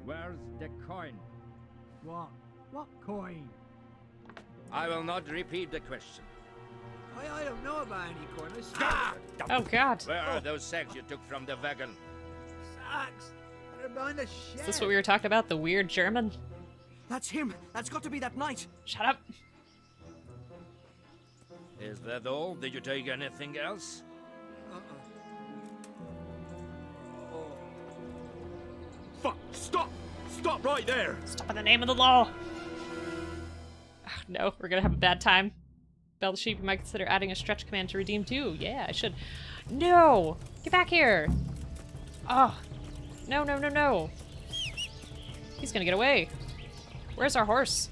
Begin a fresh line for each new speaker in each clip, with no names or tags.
Where's the coin?
What? What coin?
I will not repeat the question.
I don't know about any coin. I
Ah!
Oh, God.
Where are those sacks you took from the wagon?
Sacks. They're behind the shed.
Is this what we were talking about? The weird German?
That's him. That's got to be that knight.
Shut up.
Is that all? Did you take anything else?
Fuck! Stop! Stop right there!
Stop in the name of the law. Oh, no, we're gonna have a bad time. Bell the sheep, you might consider adding a stretch command to redeem too. Yeah, I should. No! Get back here! Oh. No, no, no, no. He's gonna get away. Where's our horse?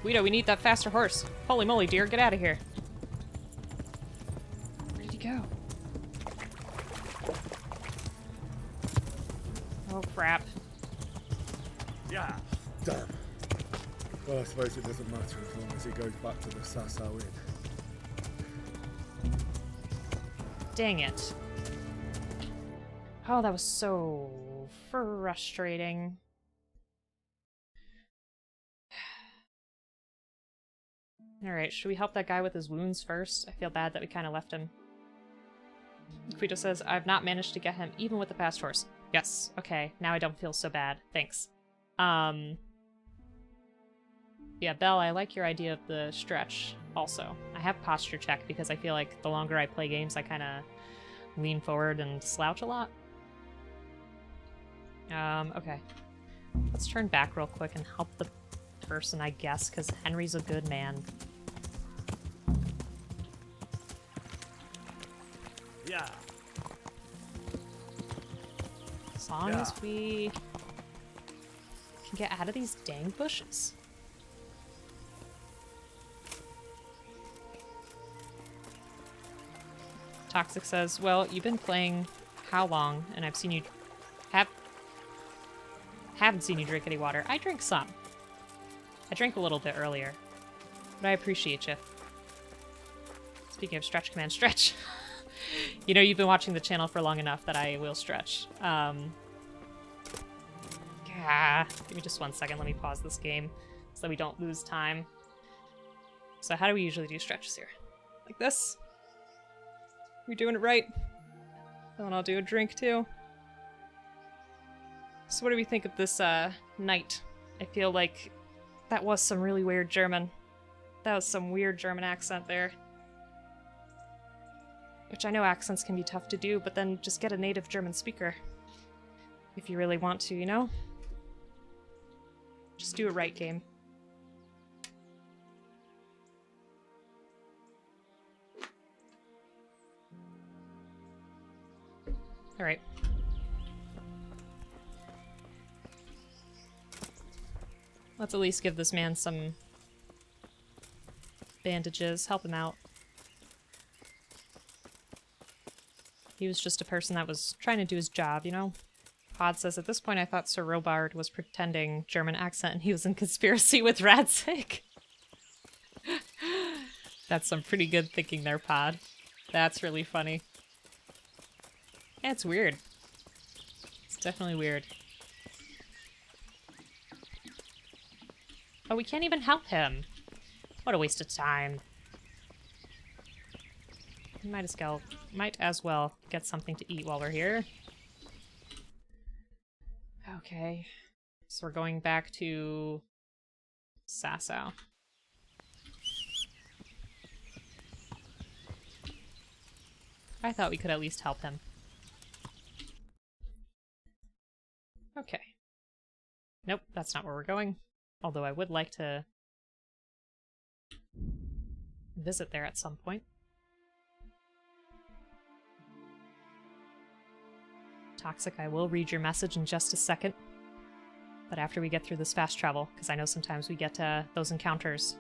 Guido, we need that faster horse. Holy moly, dear, get out of here. Where did he go? Oh, crap.
Yeah.
Damn. Well, I suppose it doesn't matter as long as he goes back to the Sasau Inn.
Dang it. Oh, that was so frustrating. Alright, should we help that guy with his wounds first? I feel bad that we kind of left him. Guido says, I've not managed to get him even with the fast horse. Yes, okay, now I don't feel so bad. Thanks. Yeah, Belle, I like your idea of the stretch also. I have posture check because I feel like the longer I play games, I kind of lean forward and slouch a lot. Okay. Let's turn back real quick and help the person, I guess, because Henry's a good man.
Yeah.
As long as we can get out of these dang bushes. Toxic says, well, you've been playing how long? And I've seen you... Haven't seen you drink any water. I drink some. I drank a little bit earlier. But I appreciate you. Speaking of stretch command, stretch! You know, you've been watching the channel for long enough that I will stretch. Give me just 1 second. Let me pause this game so that we don't lose time. So how do we usually do stretches here? Like this? We're doing it right. And then I'll do a drink too. So what do we think of this knight? I feel like that was some really weird German. That was some weird German accent there. Which I know accents can be tough to do, but then just get a native German speaker. If you really want to, you know? Just do it right, game. Alright. Let's at least give this man some bandages, help him out. He was just a person that was trying to do his job, you know? Pod says, at this point I thought Sir Robard was pretending German accent and he was in conspiracy with Radzig. That's some pretty good thinking there, Pod. That's really funny. Yeah, it's weird. It's definitely weird. Oh, we can't even help him. What a waste of time. We might as well get something to eat while we're here. Okay. So we're going back to Sasau. I thought we could at least help him. Okay. Nope, that's not where we're going. Although I would like to visit there at some point. Toxic, I will read your message in just a second. But after we get through this fast travel, because I know sometimes we get those encounters.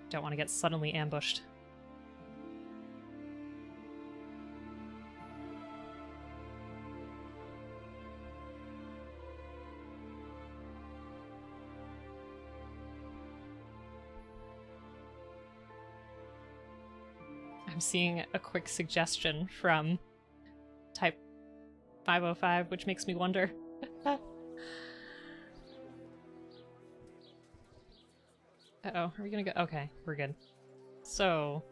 Don't want to get suddenly ambushed. I'm seeing a quick suggestion from Type 505, which makes me wonder. Uh-oh, are we gonna go? Okay, we're good. So,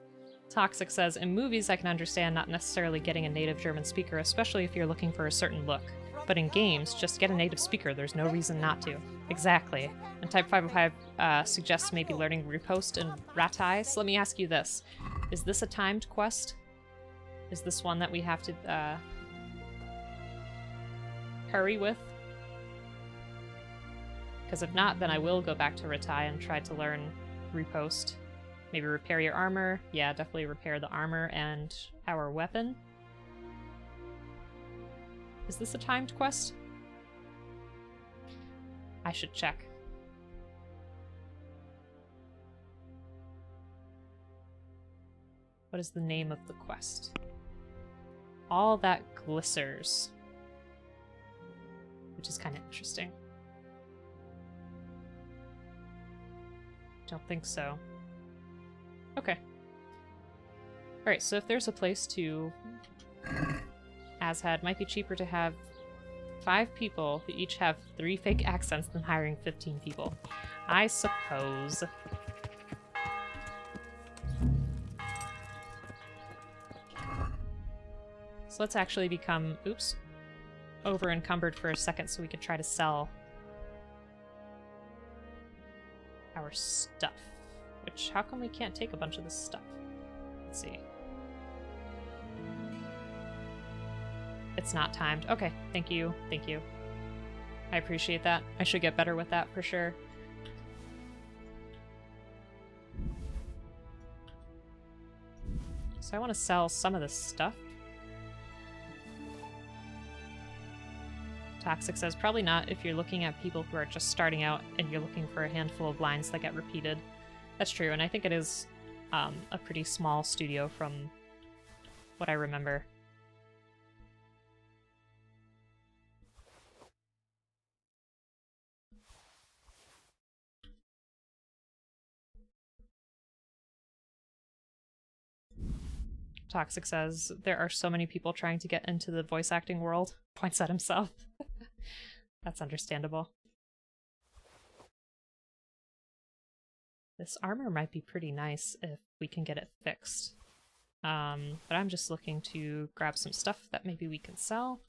Toxic says, in movies I can understand not necessarily getting a native German speaker, especially if you're looking for a certain look. But in games, just get a native speaker, there's no reason not to. Exactly. And Type 505 suggests maybe learning Riposte and Ratai. So let me ask you this. Is this a timed quest? Is this one that we have to hurry with? Because if not, then I will go back to Ratai and try to learn Riposte. Maybe repair your armor. Yeah, definitely repair the armor and our weapon. Is this a timed quest? I should check. What is the name of the quest? All that glisters. Which is kind of interesting. Don't think so. Okay. Alright, so if there's a place to... Azhad, might be cheaper to have 5 people who each have 3 fake accents than hiring 15 people. I suppose. So let's actually become, oops, over encumbered for a second so we could try to sell our stuff. Which, how come we can't take a bunch of this stuff? Let's see. It's not timed. Okay, thank you, thank you. I appreciate that. I should get better with that for sure. So I want to sell some of this stuff. Toxic says, probably not if you're looking at people who are just starting out and you're looking for a handful of lines that get repeated. That's true, and I think it is a pretty small studio from what I remember. Toxic says, there are so many people trying to get into the voice acting world. Points at himself. That's understandable. This armor might be pretty nice if we can get it fixed. But I'm just looking to grab some stuff that maybe we can sell.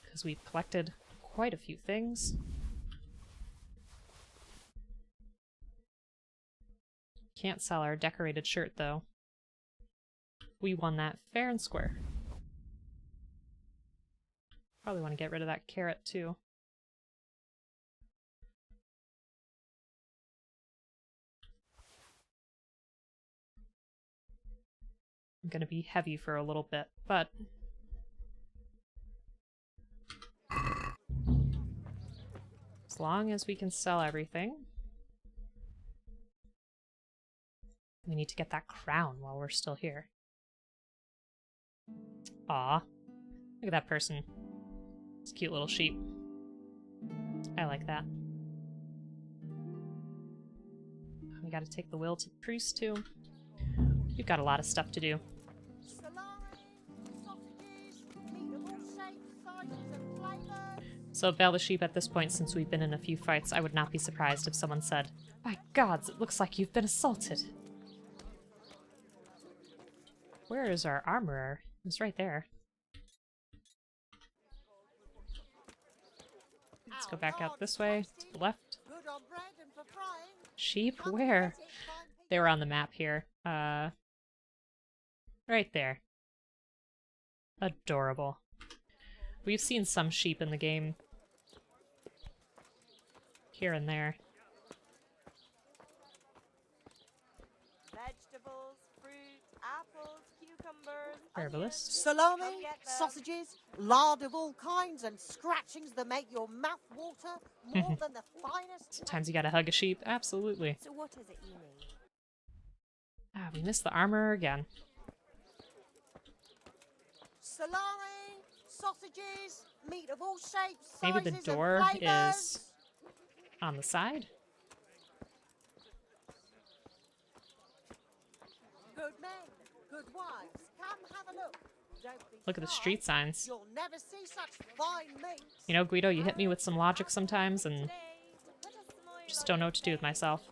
Because we've collected quite a few things. Can't sell our decorated shirt, though. We won that fair and square. Probably want to get rid of that carrot, too. I'm gonna be heavy for a little bit, but... as long as we can sell everything... We need to get that crown while we're still here. Aw. Look at that person. It's a cute little sheep. I like that. We gotta take the will to the priest, too. We've got a lot of stuff to do. So bail the sheep at this point, since we've been in a few fights, I would not be surprised if someone said, "By gods, it looks like you've been assaulted." Where is our armorer? It's right there. Let's go back out this way, to the left. Sheep? Where? They were on the map here. Right there. Adorable. We've seen some sheep in the game. Here and there.
Vegetables, fruit, apples, cucumbers,
Herbalist.
Salami, sausages, lard of all kinds, and scratchings that make your mouth water more than the finest.
Sometimes you gotta hug a sheep. Absolutely.
So what is it you need?
Ah, we missed the armor again.
Salami, sausages, meat of all shapes,
Maybe the
sizes,
door
and flavours.
is on the side?
Good men, Good wives, come have a look. Don't be
Look at the
shy.
street signs.
You'll never see such fine meat.
You know, Guido, you hit me with some logic sometimes and
Today, to put a smile
just
on
don't know
your
what to do with
face.
myself.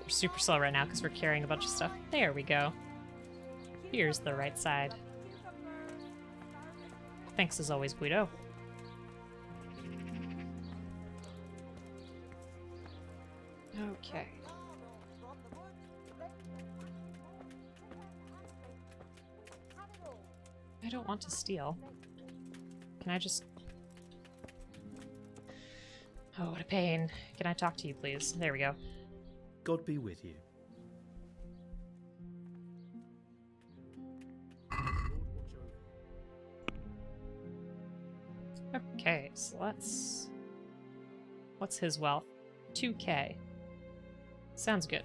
We're super slow right now because we're carrying a bunch of stuff. There we go. Here's the right side. Thanks as always, Guido. Okay. I don't want to steal. Can I just... Oh, what a pain. Can I talk to you, please? There we go.
God be with you.
Okay, so let's... What's his wealth? 2K. Sounds good.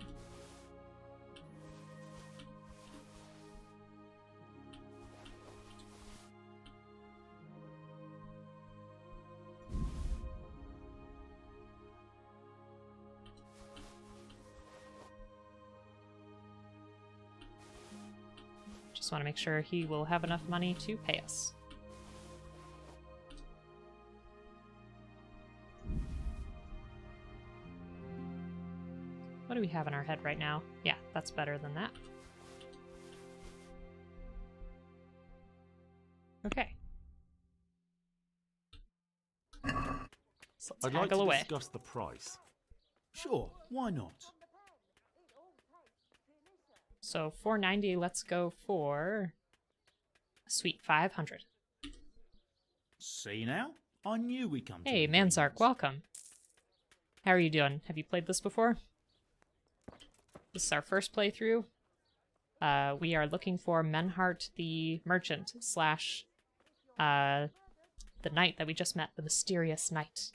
Just want to make sure he will have enough money to pay us. What do we have in our head right now? Yeah, that's better than that. Okay. So let's
I'd like
haggle
to
away.
discuss the price. Sure, why not?
So 490, let's go for a sweet 500.
See now? I knew we'd come to
Hey,
an
Manzark,
agreement.
welcome. How are you doing? Have you played this before? This is our first playthrough. We are looking for Menhart the Merchant slash the knight that we just met, the mysterious knight.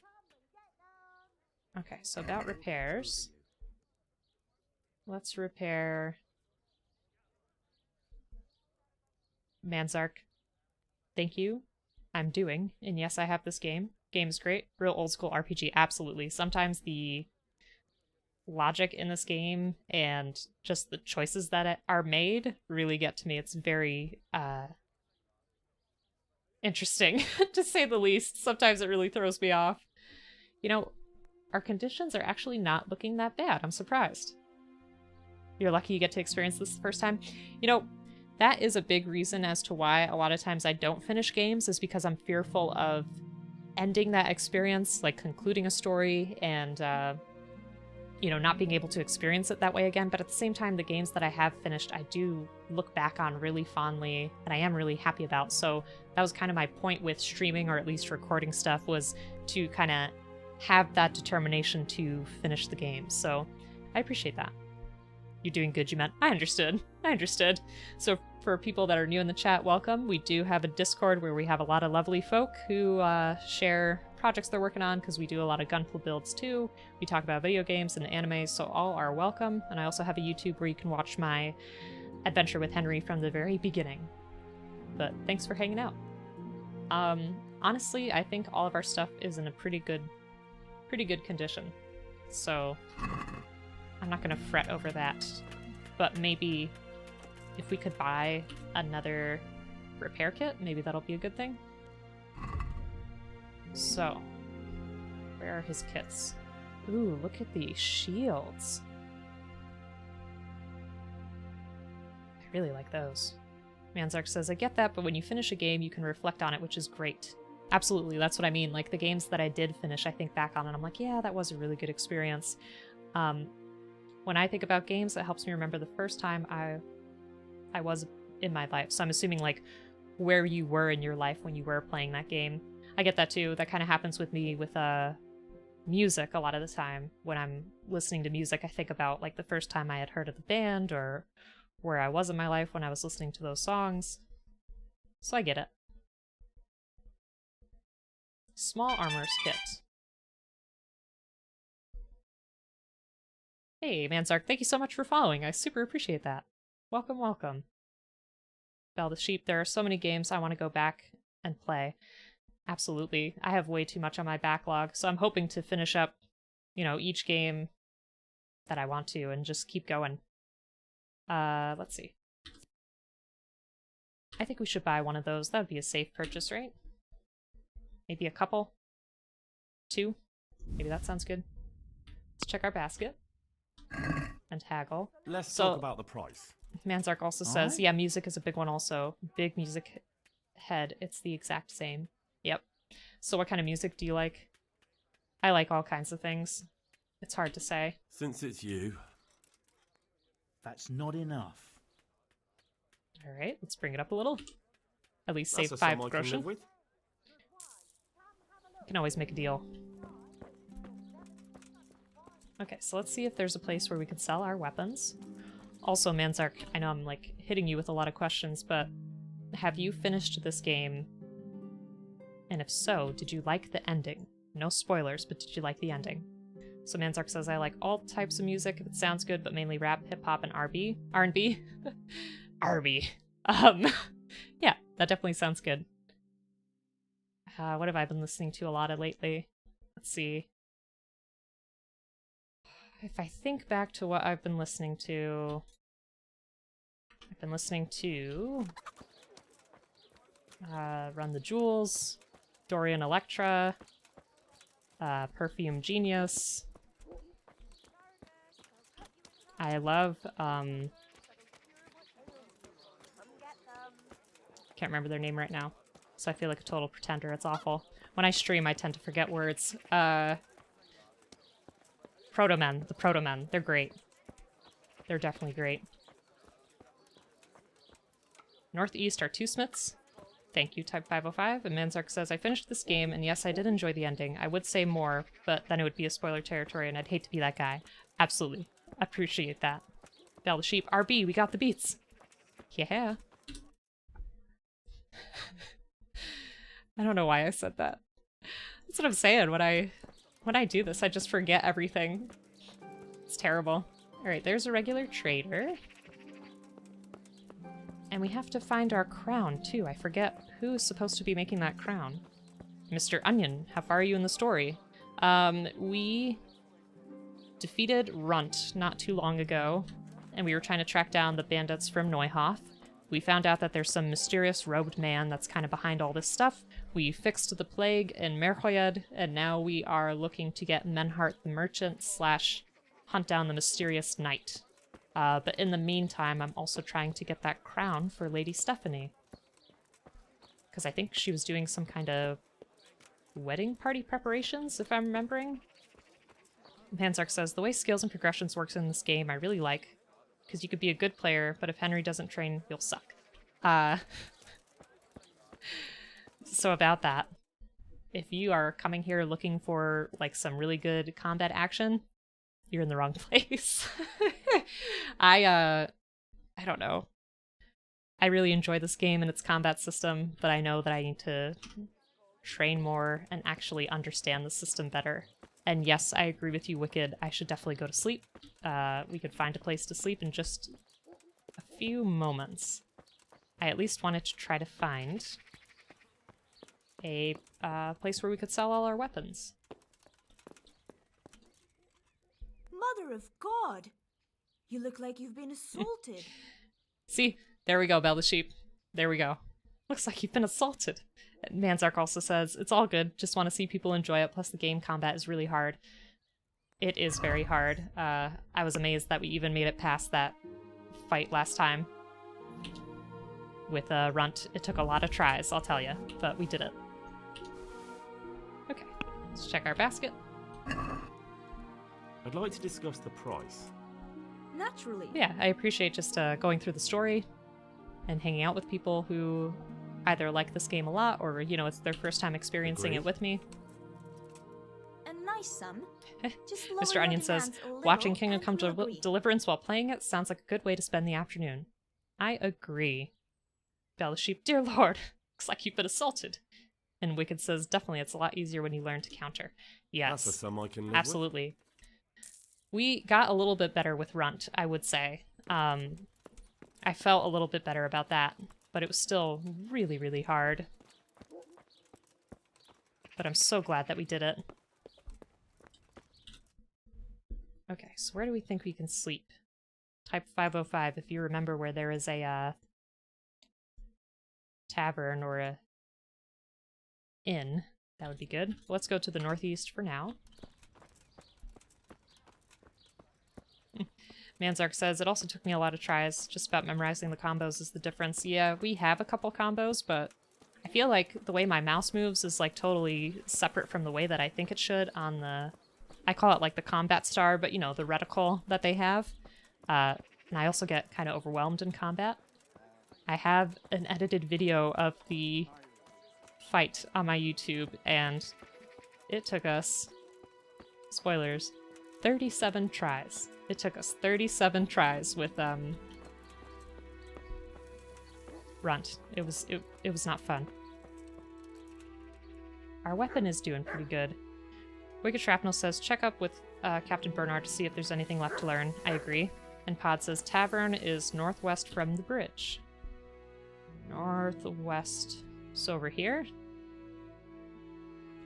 Okay, so about repairs. Let's repair Manzark. Thank you. I'm doing. And yes, I have this game. Game is great. Real old school RPG, absolutely. Sometimes the logic in this game and just the choices that are made really get to me. It's very interesting, to say the least. Sometimes it really throws me off. You know, our conditions are actually not looking that bad. I'm surprised. You're lucky you get to experience this the first time. You know, that is a big reason as to why a lot of times I don't finish games, is because I'm fearful of ending that experience, like concluding a story and, you know, not being able to experience it that way again. But at the same time, the games that I have finished, I do look back on really fondly and I am really happy about. So that was kind of my point with streaming, or at least recording stuff, was to kind of have that determination to finish the game. So I appreciate that. You're doing good, you meant. I understood. I understood. So for people that are new in the chat, welcome. We do have a Discord where we have a lot of lovely folk who share projects they're working on, because we do a lot of Gunpla builds too. We talk about video games and anime, so all are welcome. And I also have a YouTube where you can watch my adventure with Henry from the very beginning. But thanks for hanging out. Honestly, I think all of our stuff is in a pretty good condition. So I'm not going to fret over that. But maybe if we could buy another repair kit, maybe that'll be a good thing. So, where are his kits? Ooh, look at these shields. I really like those. Manzark says, I get that, but when you finish a game, you can reflect on it, which is great. Absolutely, that's what I mean. Like, the games that I did finish, I think back on and I'm like, yeah, that was a really good experience. When I think about games, it helps me remember the first time I was in my life. So I'm assuming, like, where you were in your life when you were playing that game. I get that too. That kind of happens with me with music a lot of the time. When I'm listening to music, I think about, like, the first time I had heard of the band, or where I was in my life when I was listening to those songs. So I get it. Small armors kit. Hey, Manzark, thank you so much for following. I super appreciate that. Welcome, welcome. Bell the Sheep, there are so many games I want to go back and play. Absolutely. I have way too much on my backlog, so I'm hoping to finish up, you know, each game that I want to and just keep going. Let's see. I think we should buy one of those. That would be a safe purchase, right? Maybe a couple? 2? Maybe that sounds good. Let's check our basket. And haggle.
Let's
So-
talk about the price.
Manzark also says,
Alright.
yeah, music is a big one also. Big music head. It's the exact same. Yep. So what kind of music do you like? I like all kinds of things. It's hard to say.
Since it's you.
That's not enough.
Alright, let's bring it up a little. At least
That's
save
a
5
sum I can
groschen.
live with.
Can always make a deal. Okay, so let's see if there's a place where we could sell our weapons. Also, Manzark, I know I'm like hitting you with a lot of questions, but have you finished this game? And if so, did you like the ending? No spoilers, but did you like the ending? So Manzark says, I like all types of music if it sounds good, but mainly rap, hip-hop, and R&B. R&B? R&B. Yeah, that definitely sounds good. What have I been listening to a lot of lately? Let's see. If I think back to what I've been listening to... I've been listening to... Run the Jewels, Dorian Electra, Perfume Genius. I love,
Come get them.
can't remember their name right now, so I feel like a total pretender. It's awful. When I stream, I tend to forget words. Proto-Men. The Proto-Men. They're great. They're definitely great. Northeast are two Smiths. Thank you, Type 505. And Manzark says, I finished this game, and yes, I did enjoy the ending. I would say more, but then it would be a spoiler territory, and I'd hate to be that guy. Absolutely. Appreciate that. Bell the Sheep. RB, we got the beats. Yeah. I don't know why I said that. That's what I'm saying. When I do this, I just forget everything. It's terrible. Alright, there's a regular trader. And we have to find our crown, too. I forget who is supposed to be making that crown. Mr. Onion, how far are you in the story? We defeated Runt not too long ago, and we were trying to track down the bandits from Neuhof. We found out that there's some mysterious robed man that's kind of behind all this stuff. We fixed the plague in Merhoyed, and now we are looking to get Menhart the Merchant / hunt down the mysterious knight. But in the meantime, I'm also trying to get that crown for Lady Stephanie. Because I think she was doing some kind of wedding party preparations, if I'm remembering. Manzark says, the way skills and progressions works in this game I really like. Because you could be a good player, but if Henry doesn't train, you'll suck. So about that, if you are coming here looking for like some really good combat action, you're in the wrong place. I don't know. I really enjoy this game and its combat system, but I know that I need to train more and actually understand the system better. And yes, I agree with you, Wicked. I should definitely go to sleep. We could find a place to sleep in just a few moments. I at least wanted to try to find a place where we could sell all our weapons.
Mother of God! You look like you've been assaulted.
See? There we go, Bell the Sheep. There we go. Looks like you've been assaulted. Manzark also says, it's all good, just want to see people enjoy it, plus the game combat is really hard. It is very hard. I was amazed that we even made it past that fight last time. With Runt, it took a lot of tries, I'll tell you, but we did it. Okay, let's check our basket.
I'd like to discuss the price.
Naturally.
Yeah, I appreciate just going through the story and hanging out with people who either like this game a lot or, you know, it's their first time experiencing it
Agreed.
with me.
A nice sum. Just lower
Mr.
your
Onion says,
demands a little
watching Kingdom
and
Come
we'll agree.
Deliverance while playing it sounds like a good way to spend the afternoon. I agree. Bell the Sheep, dear lord, looks like you've been assaulted. And Wicked says, definitely, it's a lot easier when you learn to counter. Yes,
That's a sum I can live
absolutely. We got a little bit better with Runt, I would say. I felt a little bit better about that, but it was still really, really hard. But I'm so glad that we did it. Okay, so where do we think we can sleep? Type 505, if you remember where there is a tavern or a inn, that would be good. Let's go to the northeast for now. Manzark says, it also took me a lot of tries. Just about memorizing the combos is the difference. Yeah, we have a couple combos, but I feel like the way my mouse moves is like totally separate from the way that I think it should on the... I call it like the combat star, but you know, the reticle that they have. And I also get kind of overwhelmed in combat. I have an edited video of the fight on my YouTube, and it took us, spoilers, 37 tries. It took us 37 tries with Runt. It was not fun. Our weapon is doing pretty good. Wicked Shrapnel says, check up with Captain Bernard to see if there's anything left to learn. I agree. And Pod says, tavern is northwest from the bridge. Northwest. So over here?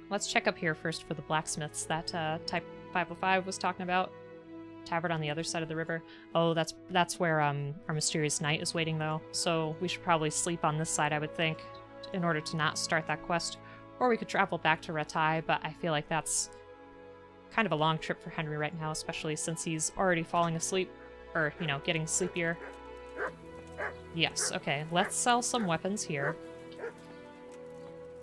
Let's check up here first for the blacksmiths that Type 505 was talking about. Tavern on the other side of the river. Oh, that's where our mysterious knight is waiting, though. So we should probably sleep on this side, I would think, in order to not start that quest. Or we could travel back to Ratai, but I feel like that's kind of a long trip for Henry right now, especially since he's already falling asleep. Or, you know, getting sleepier. Yes, okay. Let's sell some weapons here.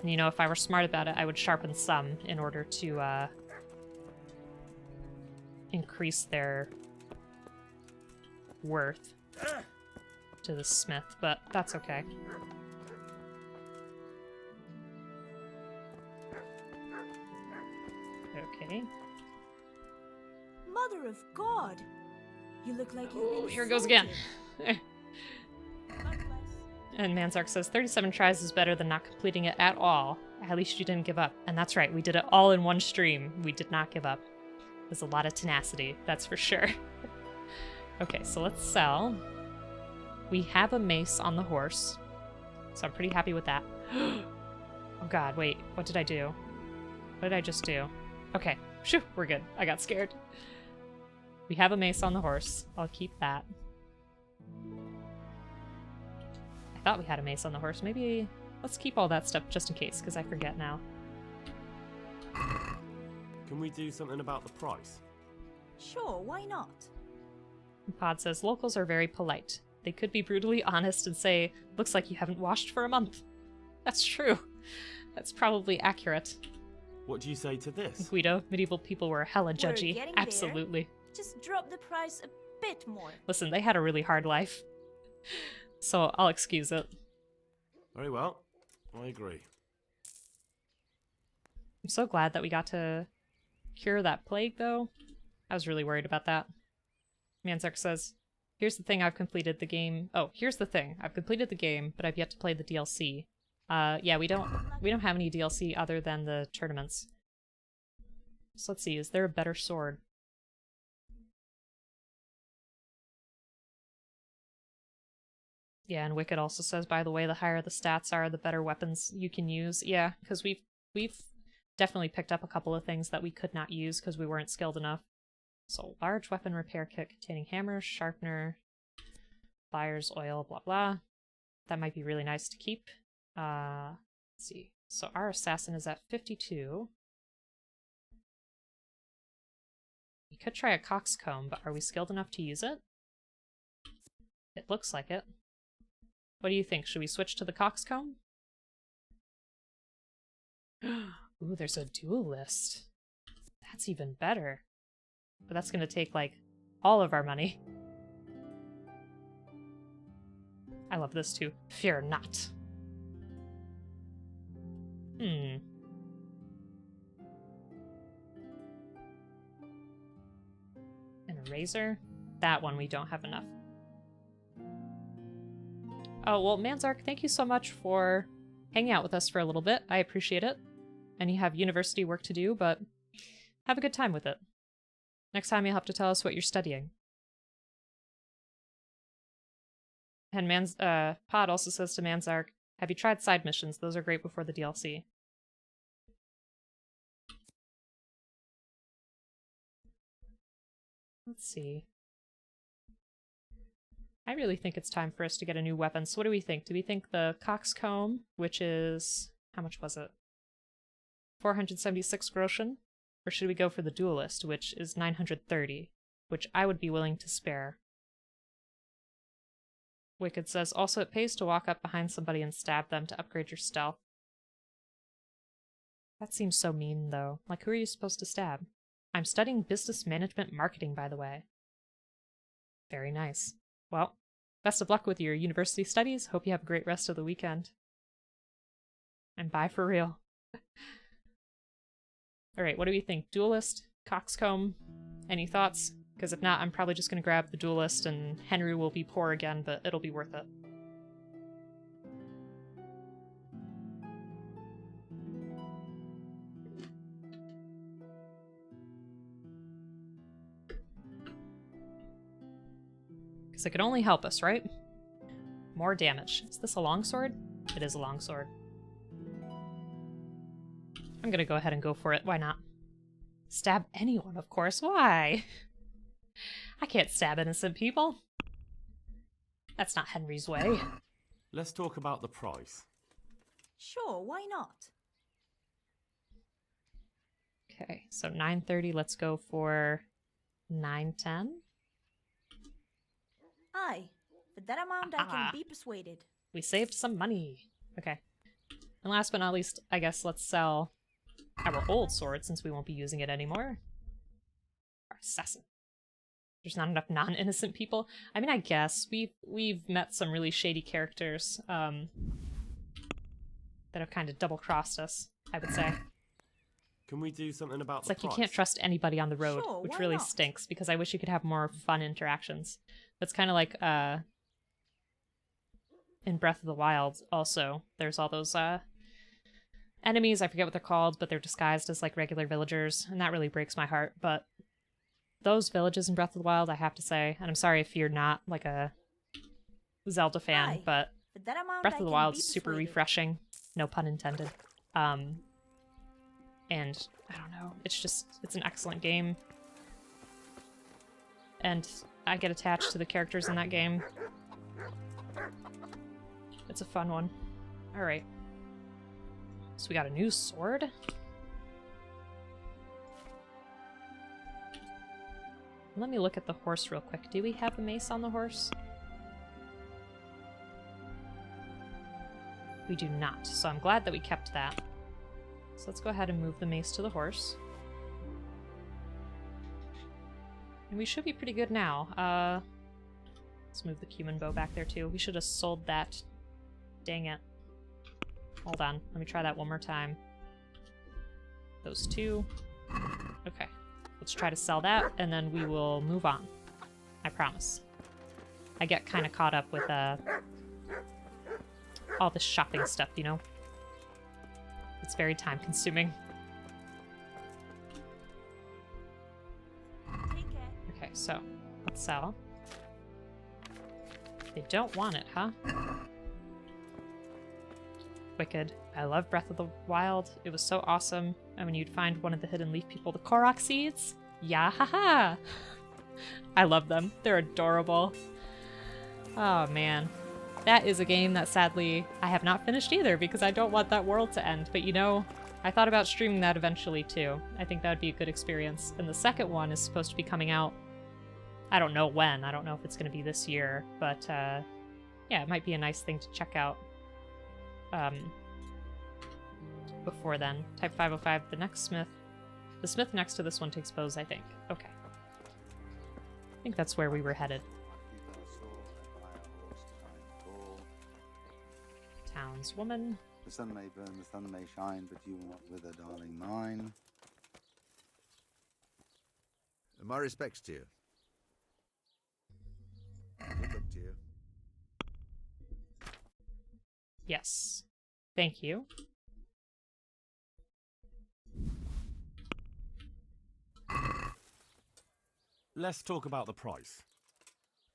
And, you know, if I were smart about it, I would sharpen some in order to, increase their worth to the smith, but that's okay. Okay.
Mother of God! You look like you've
Oh,
been
here it goes again.
assaulted. God bless.
And Manzark says 37 tries is better than not completing it at all. At least you didn't give up. And that's right, we did it all in one stream. We did not give up. There's a lot of tenacity, that's for sure. Okay, so let's sell. We have a mace on the horse, so I'm pretty happy with that. Oh god, wait, what did I do? What did I just do? Okay, phew, we're good. I got scared. We have a mace on the horse. I'll keep that. I thought we had a mace on the horse. Maybe let's keep all that stuff just in case, because I forget now.
Can we do something about the price?
Sure, why not?
Pod says, locals are very polite. They could be brutally honest and say, looks like you haven't washed for a month. That's true. That's probably accurate.
What do you say to this?
Guido, medieval people were hella
We're
judgy.
getting there.
Absolutely.
Just drop the price a bit more.
Listen, they had a really hard life. So I'll excuse it.
Very well. I agree.
I'm so glad that we got to cure that plague, though. I was really worried about that. Manzark says, here's the thing, I've completed the game. Oh, here's the thing. I've completed the game, but I've yet to play the DLC. Yeah, we don't have any DLC other than the tournaments. So let's see, is there a better sword? Yeah, and Wicked also says, by the way, the higher the stats are, the better weapons you can use. Yeah, because we've definitely picked up a couple of things that we could not use because we weren't skilled enough. So, large weapon repair kit containing hammer, sharpener, pliers, oil, blah blah. That might be really nice to keep. Let's see. So our assassin is at 52. We could try a coxcomb, but are we skilled enough to use it? It looks like it. What do you think? Should we switch to the coxcomb? Ooh, there's a duelist. That's even better. But that's gonna take, like, all of our money. I love this too. Fear not. And a razor? That one we don't have enough. Oh, well, Manzark, thank you so much for hanging out with us for a little bit. I appreciate it. And you have university work to do, but have a good time with it. Next time you'll have to tell us what you're studying. And Pod also says to Manzark, have you tried side missions? Those are great before the DLC. Let's see. I really think it's time for us to get a new weapon. So what do we think? Do we think the coxcomb, which is... how much was it? 476 groschen? Or should we go for the duelist, which is 930, which I would be willing to spare? Wicked says, also it pays to walk up behind somebody and stab them to upgrade your stealth. That seems so mean, though. Like, who are you supposed to stab? I'm studying business management marketing, by the way. Very nice. Well, best of luck with your university studies. Hope you have a great rest of the weekend. And bye for real. Alright, what do we think? Duelist? Coxcomb? Any thoughts? Because if not, I'm probably just going to grab the duelist and Henry will be poor again, but it'll be worth it. Because it could only help us, right? More damage. Is this a longsword? It is a longsword. I'm gonna go ahead and go for it. Why not? Stab anyone, of course. Why? I can't stab innocent people. That's not Henry's way.
Let's talk about the price.
Sure, why not?
Okay, so 930, let's go for 910.
Aye, for that amount I can be persuaded.
We saved some money. Okay. And last but not least, I guess let's sell our old sword since we won't be using it anymore. Our assassin. There's not enough non-innocent people. I mean, I guess we've met some really shady characters that have kind of double-crossed us, I would say.
Can we do something about
It's like you can't trust anybody on the road,
Sure,
which
why
really
not?
stinks because I wish you could have more fun interactions. That's kind of like in Breath of the Wild also. There's all those enemies, I forget what they're called, but they're disguised as like regular villagers, and that really breaks my heart. But those villages in Breath of the Wild, I have to say, and I'm sorry if you're not like a Zelda fan,
Aye,
but
for that amount
Breath
I
of the
can
Wild
be
is super
persuaded.
refreshing, no pun intended. And I don't know, it's an excellent game. And I get attached to the characters in that game. It's a fun one. Alright. So we got a new sword. Let me look at the horse real quick. Do we have a mace on the horse? We do not, so I'm glad that we kept that. So let's go ahead and move the mace to the horse. And we should be pretty good now. Let's move the cumin bow back there too. We should have sold that. Dang it. Hold on, let me try that one more time. Those two. Okay, let's try to sell that, and then we will move on. I promise. I get kind of caught up with all this shopping stuff, you know? It's very time-consuming.
Take care.
Okay, so let's sell. They don't want it, huh? Wicked. I love Breath of the Wild. It was so awesome. And when you'd find one of the hidden leaf people, the Korok seeds. Yeah, haha. I love them. They're adorable. Oh man. That is a game that sadly I have not finished either because I don't want that world to end. But you know, I thought about streaming that eventually too. I think that would be a good experience. And the second one is supposed to be coming out, I don't know when. I don't know if it's going to be this year. But yeah, it might be a nice thing to check out. Before then. Type 505, the next smith. The smith next to this one takes bows, I think. Okay. I think that's where we were headed. Townswoman.
The sun may burn, the sun may shine, but you will not wither, darling mine.
My respects to you. Good luck to you.
Yes. Thank you.
Let's talk about the price.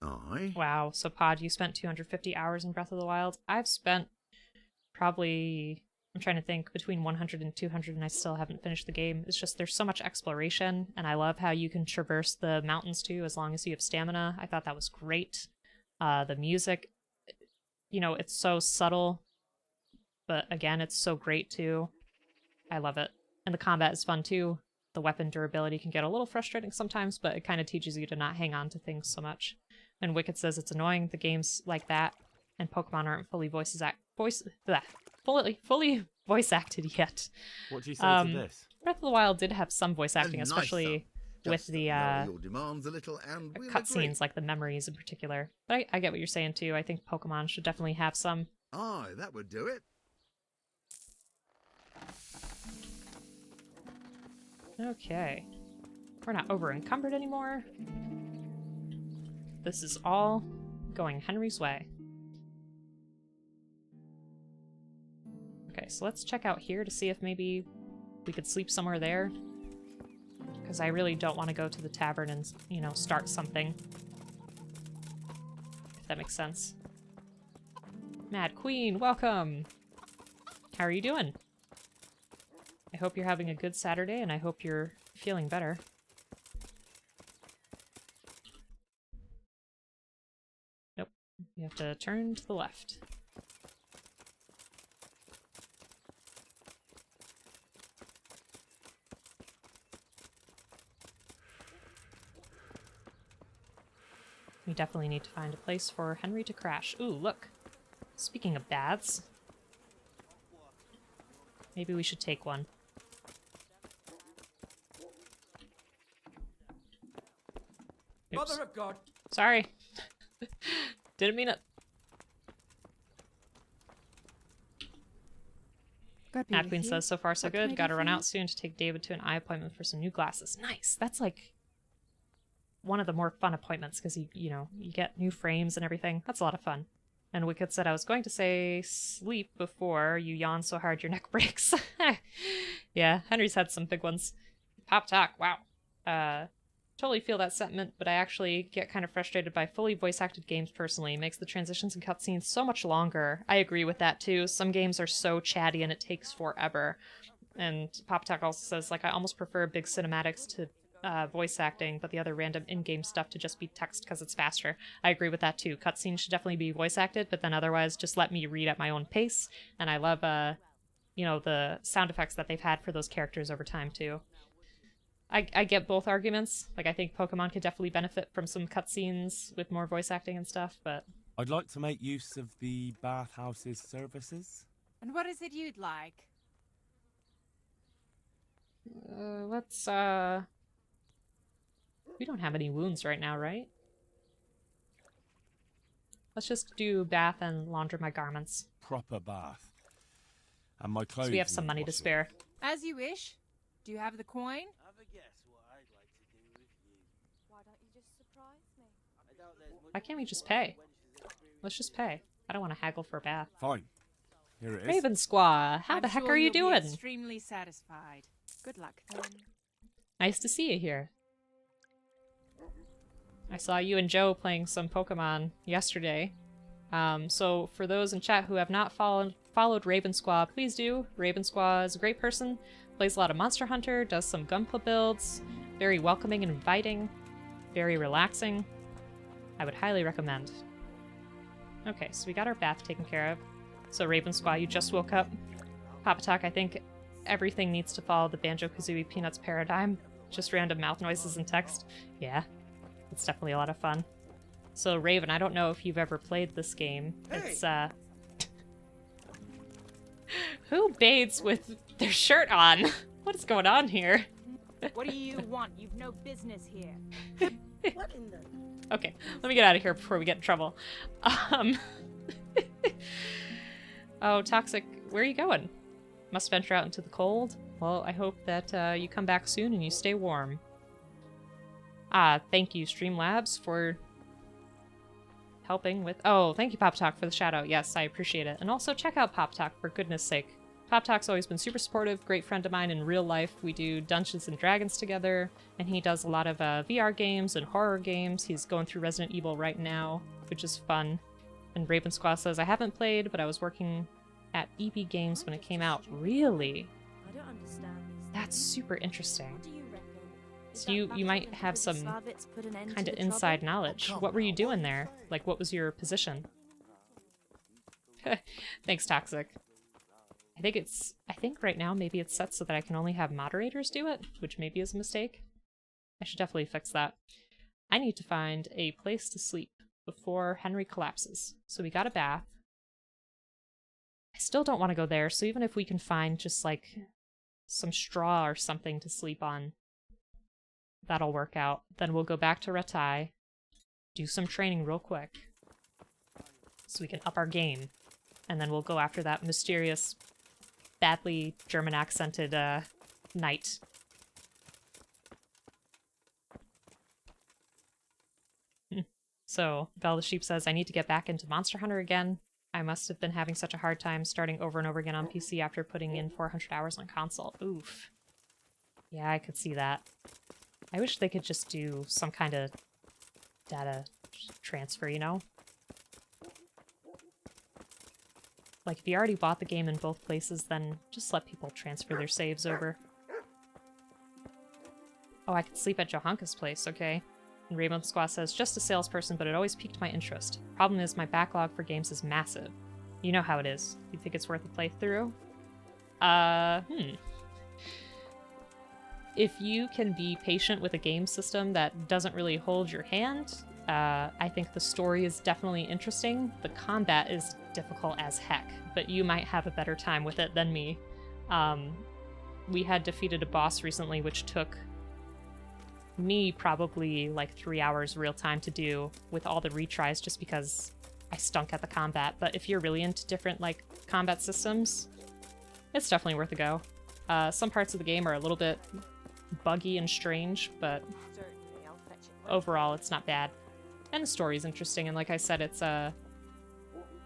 Aye.
Wow, so Pod, you spent 250 hours in Breath of the Wild. I've spent probably I'm trying to think between 100 and 200 and I still haven't finished the game. It's just there's so much exploration, and I love how you can traverse the mountains too as long as you have stamina. I thought that was great. The music, you know, it's so subtle, but again, it's so great too. I love it. And the combat is fun too. The weapon durability can get a little frustrating sometimes, but it kind of teaches you to not hang on to things so much. And Wicked says it's annoying the games like that and Pokemon aren't fully fully voice acted yet.
What do you say to this?
Breath of the Wild did have some voice acting,
Nice,
especially with
Just
the
lower your demands a little and we'll agree.
cutscenes, like the memories in particular. But I get what you're saying too. I think Pokemon should definitely have some.
Aye, that would do it.
Okay. We're not over encumbered anymore. This is all going Henry's way. Okay, so let's check out here to see if maybe we could sleep somewhere there. Because I really don't want to go to the tavern and, you know, start something. If that makes sense. Mad Queen, welcome! How are you doing? I hope you're having a good Saturday, and I hope you're feeling better. Nope. You have to turn to the left. We definitely need to find a place for Henry to crash. Ooh, look. Speaking of baths. Maybe we should take one. Oops.
Mother of God!
Sorry. Didn't mean it. Mad Queen says, so far so good. Gotta run out soon to take David to an eye appointment for some new glasses. Nice. That's like one of the more fun appointments because you know, you get new frames and everything. That's a lot of fun. And Wicked said, I was going to say sleep before you yawn so hard your neck breaks. Yeah, Henry's had some big ones. Pop Talk, wow. Totally feel that sentiment, but I actually get kind of frustrated by fully voice-acted games personally. It makes the transitions and cutscenes so much longer. I agree with that too. Some games are so chatty and it takes forever. And Pop Talk also says, like, I almost prefer big cinematics to voice acting, but the other random in-game stuff to just be text because it's faster. I agree with that too. Cutscenes should definitely be voice acted, but then otherwise just let me read at my own pace. And I love, you know, the sound effects that they've had for those characters over time too. I get both arguments. Like, I think Pokemon could definitely benefit from some cutscenes with more voice acting and stuff, but
I'd like to make use of the bathhouse's services.
And what is it you'd like?
let's, we don't have any wounds right now, right? Let's just do bath and launder my garments.
Proper bath. And my clothes.
So we have some money to spare.
As you wish. Do you have the coin? Why don't you just surprise me?
Why can't we just pay? Let's just pay. I don't want to haggle for a bath.
Fine. Here it is.
Raven Squaw, how the heck are you doing?
Extremely satisfied. Good luck then.
Nice to see you here. I saw you and Joe playing some Pokemon yesterday. So for those in chat who have not followed Raven Squaw, please do. Raven Squaw is a great person. Plays a lot of Monster Hunter, does some Gunpla builds. Very welcoming and inviting. Very relaxing. I would highly recommend. Okay, so we got our bath taken care of. So Raven Squaw, you just woke up. Papa Talk, I think everything needs to follow the Banjo-Kazooie Peanuts paradigm. Just random mouth noises and text. Yeah, it's definitely a lot of fun. So Raven, I don't know if you've ever played this game. Hey. It's, who bathes with their shirt on? What is going on here?
What do you want? You've no business here.
What in the...
Okay, let me get out of here before we get in trouble. Oh, Toxic, where are you going? Must venture out into the cold? Well, I hope that you come back soon and you stay warm. Thank you, Streamlabs, for helping with... Oh, thank you, Pop Talk, for the shout-out. Yes, I appreciate it. And also, check out Pop Talk, for goodness sake. Pop Talk's always been super supportive, great friend of mine in real life. We do Dungeons & Dragons together, and he does a lot of VR games and horror games. He's going through Resident Evil right now, which is fun. And Raven Squaw says, I haven't played, but I was working at EB Games when it came out. Really?
I don't understand these
That's
things.
super interesting.
What do you reckon? Is
So
that
you
battle
might
meant
have
for
some
Slavits put an end to
kind of
the
inside
trouble?
knowledge. What were you doing there? Like, what was your position? Thanks, Toxic. I think right now maybe it's set so that I can only have moderators do it, which maybe is a mistake. I should definitely fix that. I need to find a place to sleep before Henry collapses. So we got a bath. I still don't want to go there, so even if we can find just like some straw or something to sleep on, that'll work out. Then we'll go back to Ratai, do some training real quick, so we can up our game, and then we'll go after that mysterious, badly German accented knight. So, Belle the Sheep says, I need to get back into Monster Hunter again. I must have been having such a hard time starting over and over again on PC after putting in 400 hours on console. Oof. Yeah, I could see that. I wish they could just do some kind of data transfer, you know? Like, if you already bought the game in both places, then just let people transfer their saves over. Oh, I could sleep at Johanka's place, okay. And Rainbow Squaw says, just a salesperson, but it always piqued my interest. Problem is, my backlog for games is massive. You know how it is. You think it's worth a playthrough? If you can be patient with a game system that doesn't really hold your hand, I think the story is definitely interesting. The combat is difficult as heck, but you might have a better time with it than me. We had defeated a boss recently, which took me probably like 3 hours real time to do with all the retries just because I stunk at the combat. But if you're really into different like combat systems, it's definitely worth a go. Some parts of the game are a little bit buggy and strange, but overall it's not bad. And the story's interesting, and like I said, it's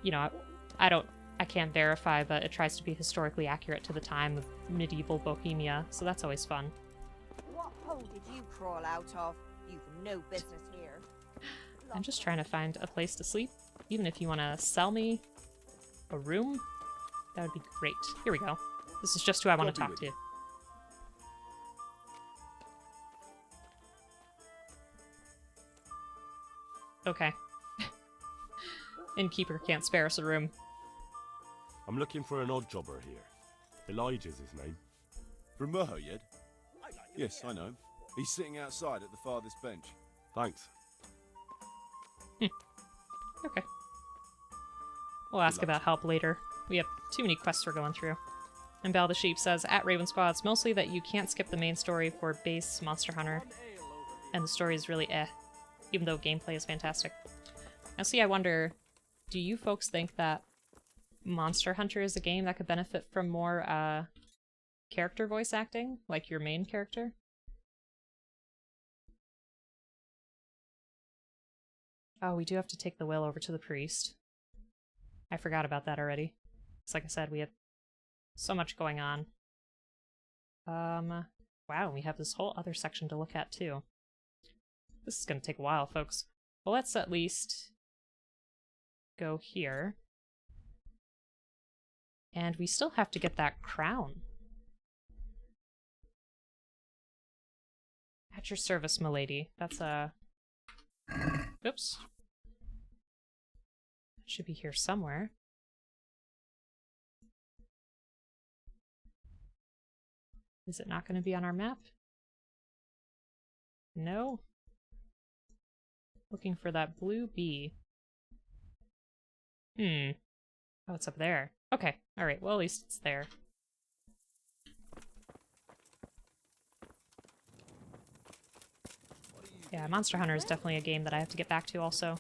you know, I can't verify, but it tries to be historically accurate to the time of medieval Bohemia, so that's always fun.
What hole did you crawl out of? You've no business here.
I'm just trying to find a place to sleep. Even if you want to sell me a room, that would be great. Here we go. This is just who I want to talk to. Okay. Innkeeper can't spare us a room.
I'm looking for an odd jobber here. Elijah's his name.
From Merhoyed? Yes, I know. He's sitting outside at the farthest bench.
Thanks.
Okay. We'll ask about help later. We have too many quests we're going through. And Belle the Sheep says, at Raven Squad, it's mostly that you can't skip the main story for base Monster Hunter. And the story is really even though gameplay is fantastic. Now see, I wonder, do you folks think that Monster Hunter is a game that could benefit from more character voice acting, like your main character? Oh, we do have to take the will over to the priest. I forgot about that already. It's like I said, we have so much going on. Wow, we have this whole other section to look at too. This is gonna take a while, folks. Well, let's at least go here. And we still have to get that crown. At your service, milady. That's a... Oops. It should be here somewhere. Is it not going to be on our map? No. Looking for that blue bee. Oh, it's up there. Okay, alright, well at least it's there. Yeah, Monster Hunter is definitely a game that I have to get back to also.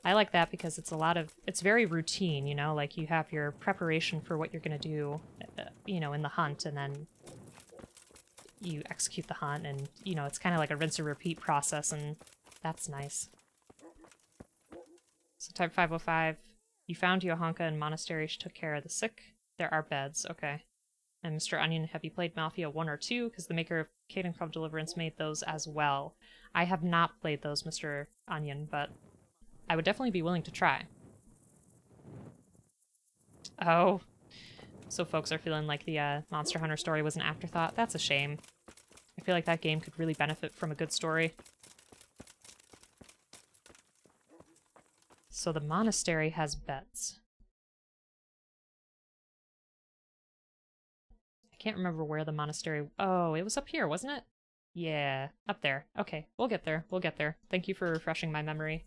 I like that because it's very routine, you know, like you have your preparation for what you're gonna do, you know, in the hunt, and then you execute the hunt, and, you know, it's kind of like a rinse and repeat process, and that's nice. So type 505, you found Johanka in monastery. She took care of the sick. There are beds, okay. And Mr. Onion, have you played Mafia 1 or 2? Because the maker of Caden Club Deliverance made those as well. I have not played those, Mr. Onion, but I would definitely be willing to try. Oh, So folks are feeling like the Monster Hunter story was an afterthought. That's a shame. I feel like that game could really benefit from a good story. So the monastery has beds. I can't remember where the monastery... Oh, it was up here, wasn't it? Yeah, up there. Okay, we'll get there. We'll get there. Thank you for refreshing my memory.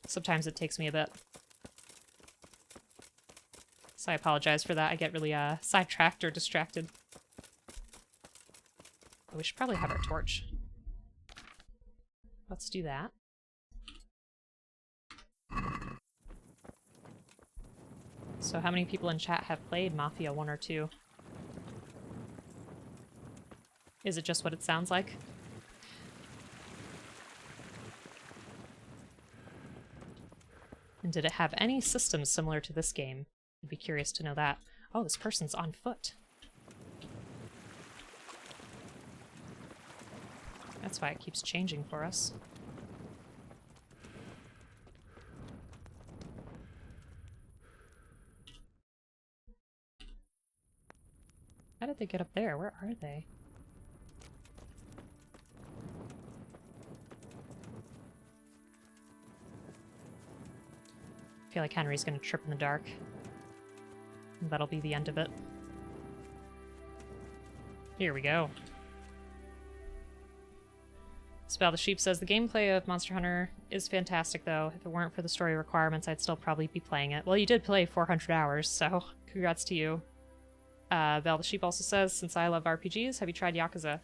Sometimes it takes me a bit. So I apologize for that. I get really sidetracked or distracted. Oh, we should probably have our torch. Let's do that. So how many people in chat have played Mafia 1 or 2? Is it just what it sounds like? And did it have any systems similar to this game? I'd be curious to know that. Oh, this person's on foot. That's why it keeps changing for us. How did they get up there? Where are they? I feel like Henry's gonna trip in the dark. And that'll be the end of it. Here we go. Spell the Sheep says, the gameplay of Monster Hunter is fantastic though. If it weren't for the story requirements, I'd still probably be playing it. Well, you did play 400 hours, so congrats to you. Bell the Sheep also says, since I love RPGs, have you tried Yakuza?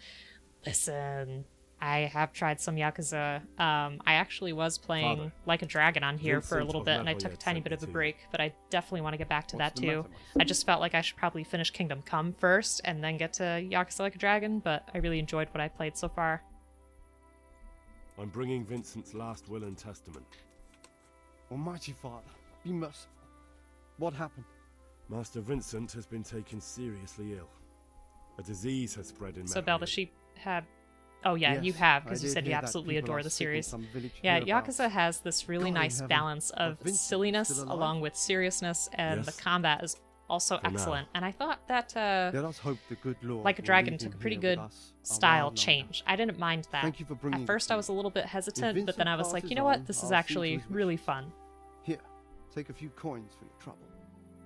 Listen, I have tried some Yakuza. I actually was playing
Father,
Like a Dragon on here for a
Vincent
little
of
bit, and I
Level
took a
Yet
tiny bit of a
72.
break, but I definitely want to get back to
What's
that
the
too.
matter, my
I just felt like I should probably finish Kingdom Come first, and then get to Yakuza Like a Dragon, but I really enjoyed what I played so far.
I'm bringing Vincent's last will and testament.
Almighty Father, be merciful. What happened?
Master Vincent has been taken seriously ill. A disease has spread in
So Bell the
Memory.
Sheep had... Oh yeah,
Yes,
you have,
I
because you
did
said you
hear that
absolutely
people
adore
are
the
sick in
series.
some village
Yeah,
hereabouts.
Yakuza has this really
God in
nice
heaven,
balance of
Vincent
silliness
still alive?
along with seriousness, and
Yes.
the combat is also
For now.
excellent. And I thought that
Let us hope the good Lord
Like a
will
Dragon
leave
took a
him
pretty
here with
good
us a
style
while longer.
change. I didn't mind that.
Thank you for bringing
At
it
first
to
I was a little bit hesitant, but
Vincent
then I was like,
passes
you know what,
on,
this is
I'll see to
actually
his
really
wishes.
fun.
Here, take a few coins for your trouble.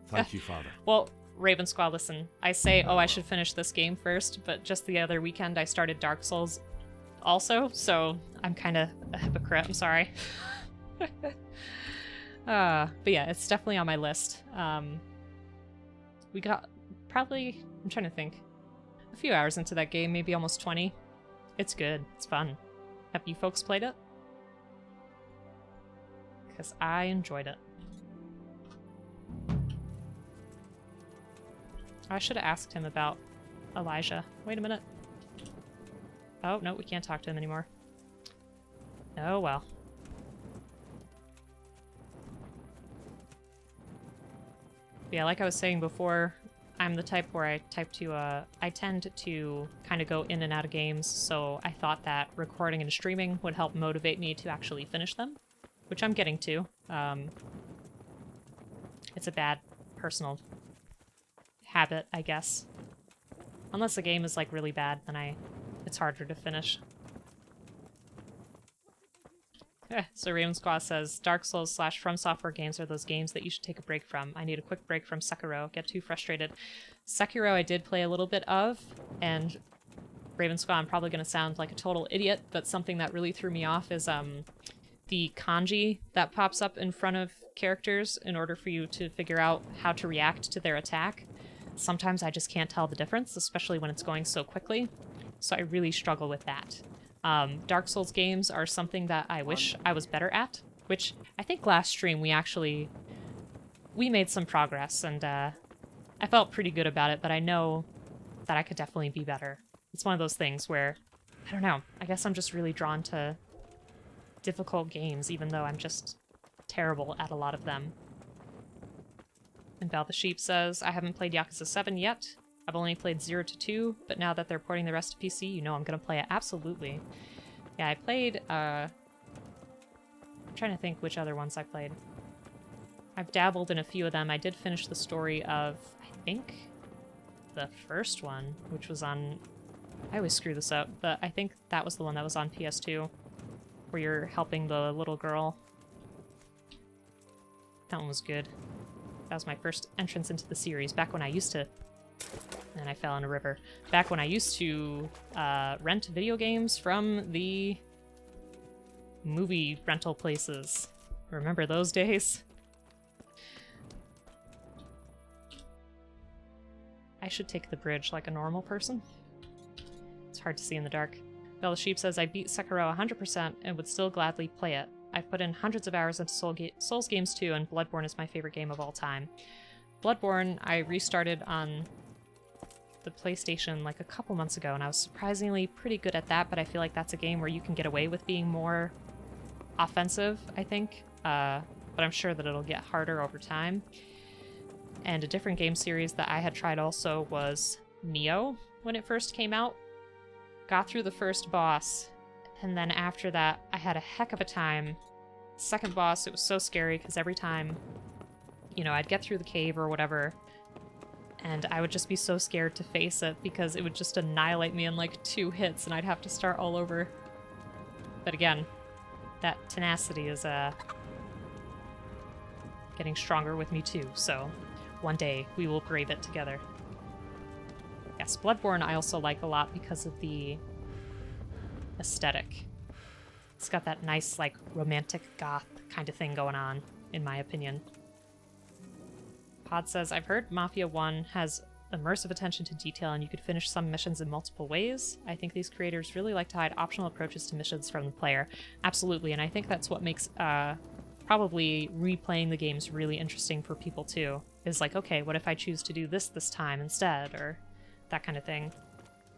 Thank you, Father.
Well, Raven Squad, listen, I say, oh, I should finish this game first, but just the other weekend I started Dark Souls also, so I'm kind of a hypocrite, I'm sorry. But yeah, it's definitely on my list. We got probably, I'm trying to think, a few hours into that game, maybe almost 20. It's good, it's fun. Have you folks played it? Because I enjoyed it. I should have asked him about Elijah. Wait a minute. Oh, no, we can't talk to him anymore. Oh, well. Yeah, like I was saying before, I'm the type where I tend to kind of go in and out of games, so I thought that recording and streaming would help motivate me to actually finish them, which I'm getting to. It's a bad personal habit, I guess. Unless the game is like really bad, then it's harder to finish. So Raven Squaw says, Dark Souls / From Software games are those games that you should take a break from. I need a quick break from Sekiro. Get too frustrated. Sekiro I did play a little bit of, and Raven Squaw, I'm probably going to sound like a total idiot, but something that really threw me off is the kanji that pops up in front of characters in order for you to figure out how to react to their attack. Sometimes I just can't tell the difference, especially when it's going so quickly. So I really struggle with that. Dark Souls games are something that I wish I was better at, which I think last stream we made some progress, and I felt pretty good about it, but I know that I could definitely be better. It's one of those things where, I don't know, I guess I'm just really drawn to difficult games, even though I'm just terrible at a lot of them. And Val the Sheep says, I haven't played Yakuza 7 yet. I've only played 0 to 2, but now that they're porting the rest to PC, you know I'm gonna play it. Absolutely. Yeah, I played, I'm trying to think which other ones I played. I've dabbled in a few of them. I did finish the story of, I think, the first one, which was on... I always screw this up, but I think that was the one that was on PS2, where you're helping the little girl. That one was good. That was my first entrance into the series, back when I used to... And I fell in a river. Back when I used to rent video games from the movie rental places. Remember those days? I should take the bridge like a normal person. It's hard to see in the dark. Bella Sheep says, I beat Sekiro 100% and would still gladly play it. I've put in hundreds of hours into Souls games too, and Bloodborne is my favorite game of all time. Bloodborne, I restarted on the PlayStation like a couple months ago, and I was surprisingly pretty good at that, but I feel like that's a game where you can get away with being more offensive, I think. But I'm sure that it'll get harder over time. And a different game series that I had tried also was Nioh when it first came out. Got through the first boss, and then after that, I had a heck of a time. Second boss, it was so scary because every time, you know, I'd get through the cave or whatever, and I would just be so scared to face it because it would just annihilate me in like 2 hits and I'd have to start all over. But again, that tenacity is getting stronger with me too, so one day we will brave it together. Yes, Bloodborne I also like a lot because of the aesthetic. It's got that nice, like, romantic goth kind of thing going on, in my opinion. Pod says, I've heard Mafia 1 has immersive attention to detail and you could finish some missions in multiple ways. I think these creators really like to hide optional approaches to missions from the player. Absolutely, and I think that's what makes probably replaying the games really interesting for people too. Is like, okay, what if I choose to do this time instead, or that kind of thing.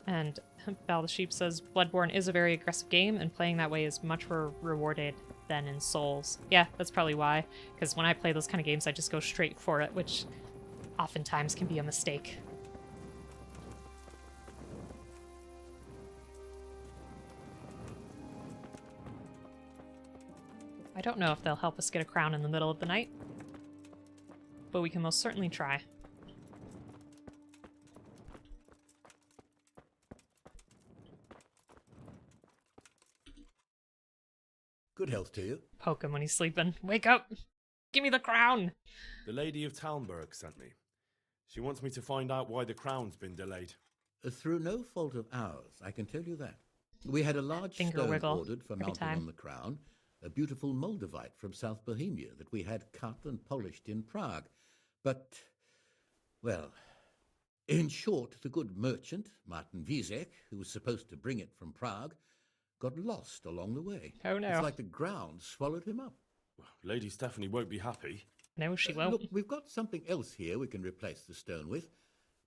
And Bal the Sheep says, Bloodborne is a very aggressive game, and playing that way is much more rewarded than in Souls. Yeah, that's probably why, because when I play those kind of games, I just go straight for it, which oftentimes can be a mistake. I don't know if they'll help us get a crown in the middle of the night, but we can most certainly try.
Good health to you.
Poke him when he's sleeping. Wake up! Give me the crown!
The Lady of Talmberg sent me. She wants me to find out why the crown's been delayed.
Through no fault of ours, I can tell you that. We had a large
Finger
stone
wiggle
ordered for
every
mounting
time.
on the crown, a beautiful Moldavite from South Bohemia that we had cut and polished in Prague. But, well, in short, the good merchant, Martin Wiesek, who was supposed to bring it from Prague, got lost along the way.
Oh no.
It's like the ground swallowed him up.
Well, Lady Stephanie won't be happy.
No, she won't.
Look, we've got something else here we can replace the stone with,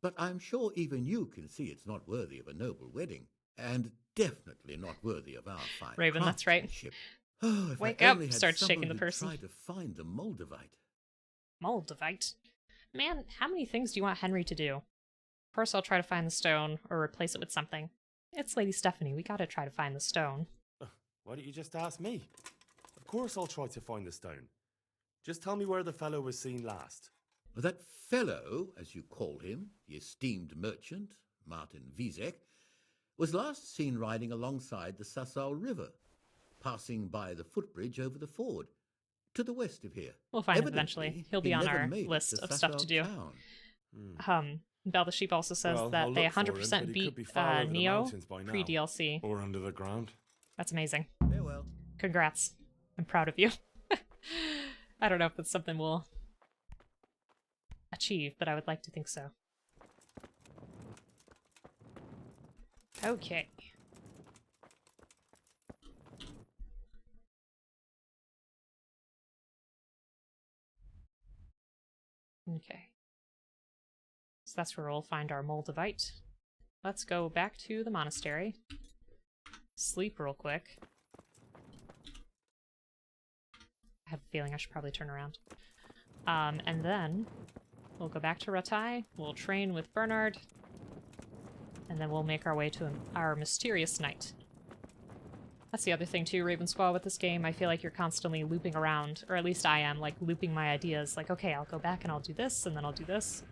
but I'm sure even you can see it's not worthy of a noble wedding, and definitely not worthy of our fine
Raven, that's right.
craftsmanship. Oh, if
Wake
I
up,
only had
starts
someone
shaking the
who'd
person.
try to find the Moldavite.
Moldavite? Man, how many things do you want Henry to do? First I'll try to find the stone, or replace it with something. It's Lady Stephanie, we gotta try to find the stone.
Why don't you just ask me? Of course I'll try to find the stone. Just tell me where the fellow was seen last.
That fellow, as you call him, the esteemed merchant, Martin Wiesek, was last seen riding alongside the Sassau River, passing by the footbridge over the ford, to the west of here.
We'll find him
Evidently,
eventually. He'll be
he
on
never
our
made it
list
to
of stuff
Sassau
to do.
town.
Bell the Sheep also says
Well,
that
I'll
they
look for him,
100%
but he could
beat
be far over the
Nioh
mountains by now.
pre-DLC.
Or under the ground.
That's amazing.
Farewell.
Congrats. I'm proud of you. I don't know if that's something we'll achieve, but I would like to think so. Okay. Okay. So that's where we'll find our Moldavite. Let's go back to the monastery. Sleep real quick. I have a feeling I should probably turn around. And then we'll go back to Ratai, we'll train with Bernard, and then we'll make our way to our mysterious knight. That's the other thing too, Raven Squaw, with this game. I feel like you're constantly looping around, or at least I am, like looping my ideas. Like, okay, I'll go back and I'll do this, and then I'll do this.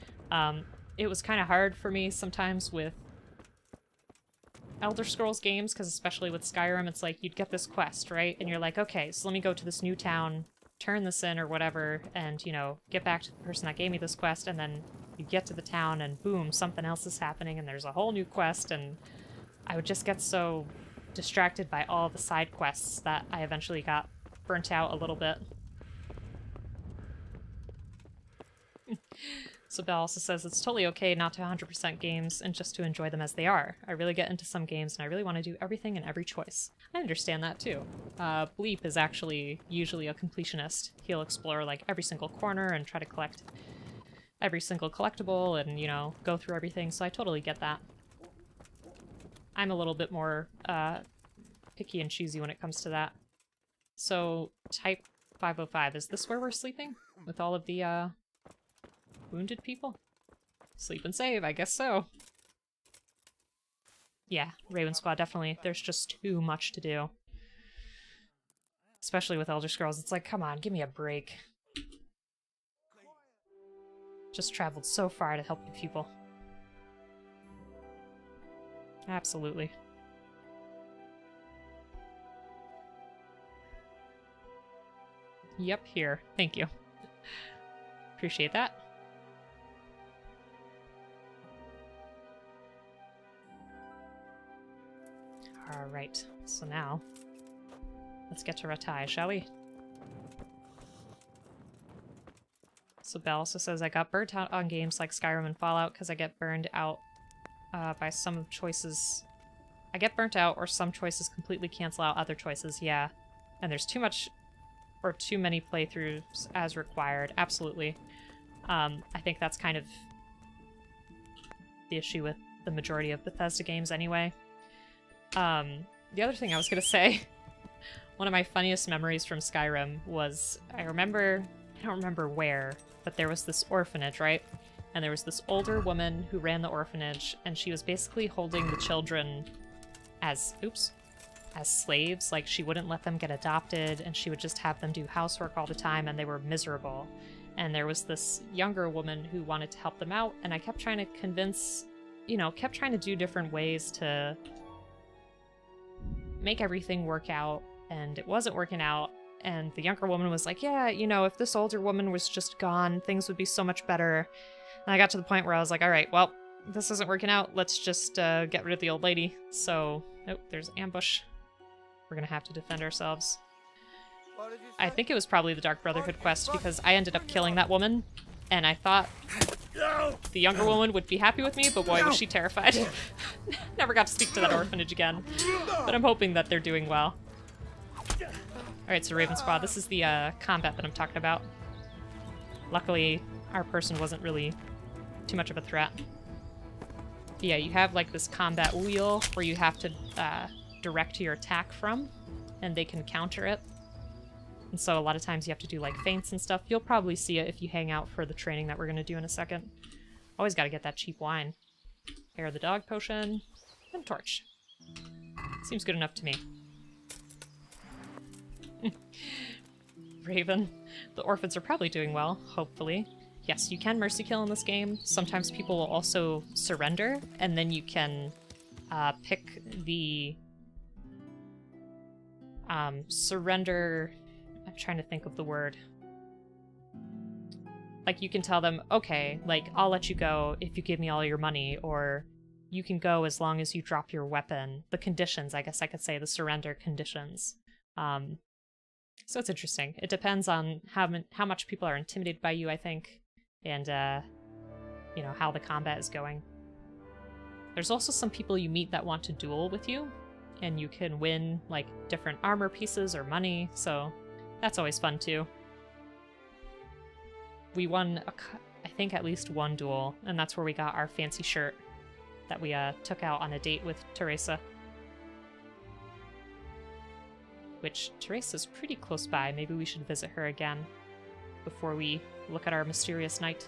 It was kind of hard for me sometimes with Elder Scrolls games, because especially with Skyrim, it's like you'd get this quest, right? And you're like, okay, so let me go to this new town, turn this in or whatever, and, you know, get back to the person that gave me this quest, and then you get to the town and boom, something else is happening and there's a whole new quest, and I would just get so distracted by all the side quests that I eventually got burnt out a little bit. So Belle also says it's totally okay not to 100% games and just to enjoy them as they are. I really get into some games and I really want to do everything in every choice. I understand that too. Bleep is actually usually a completionist. He'll explore like every single corner and try to collect every single collectible and, you know, go through everything, so I totally get that. I'm a little bit more picky and choosy when it comes to that. So, type 505, is this where we're sleeping? With all of the wounded people? Sleep and save, I guess so. Yeah, Raven Squad, definitely. There's just too much to do. Especially with Elder Scrolls, it's like, come on, give me a break. Just traveled so far to help the people. Absolutely. Yep, here. Thank you. Appreciate that. Alright, so now, let's get to Ratai, shall we? So Belle also says, I got burnt out on games like Skyrim and Fallout because I get burned out by some choices. I get burnt out or some choices completely cancel out other choices, yeah. And there's too much or too many playthroughs as required, absolutely. I think that's kind of the issue with the majority of Bethesda games anyway. The other thing I was gonna say, one of my funniest memories from Skyrim was, I don't remember where, but there was this orphanage, right? And there was this older woman who ran the orphanage, and she was basically holding the children as slaves. Like, she wouldn't let them get adopted, and she would just have them do housework all the time, and they were miserable. And there was this younger woman who wanted to help them out, and I kept trying to convince, kept trying to do different ways to make everything work out, and it wasn't working out. And the younger woman was like, yeah, if this older woman was just gone, things would be so much better. And I got to the point where I was like, all right, well, this isn't working out. Let's just get rid of the old lady. So, oh, there's an ambush. We're gonna have to defend ourselves. I think it was probably the Dark Brotherhood quest because I ended up killing that woman. And I thought the younger woman would be happy with me, but boy, was she terrified. Never got to speak to that orphanage again. But I'm hoping that they're doing well. Alright, so Raven Squad, this is the combat that I'm talking about. Luckily, our person wasn't really too much of a threat. Yeah, you have like this combat wheel where you have to direct your attack from, and they can counter it. And so a lot of times you have to do like feints and stuff. You'll probably see it if you hang out for the training that we're going to do in a second. Always got to get that cheap wine. Hair the dog potion, and torch. Seems good enough to me. Raven. The orphans are probably doing well, hopefully. Yes, you can mercy kill in this game. Sometimes people will also surrender, and then you can pick the surrender... I'm trying to think of the word. Like, you can tell them, okay, like, I'll let you go if you give me all your money, or you can go as long as you drop your weapon. The conditions, I guess I could say, the surrender conditions. So it's interesting. It depends on how much people are intimidated by you, I think, and, how the combat is going. There's also some people you meet that want to duel with you, and you can win, like, different armor pieces or money, so that's always fun, too. We won, I think, at least one duel, and that's where we got our fancy shirt that we took out on a date with Teresa. Which, Teresa's pretty close by. Maybe we should visit her again before we look at our mysterious knight.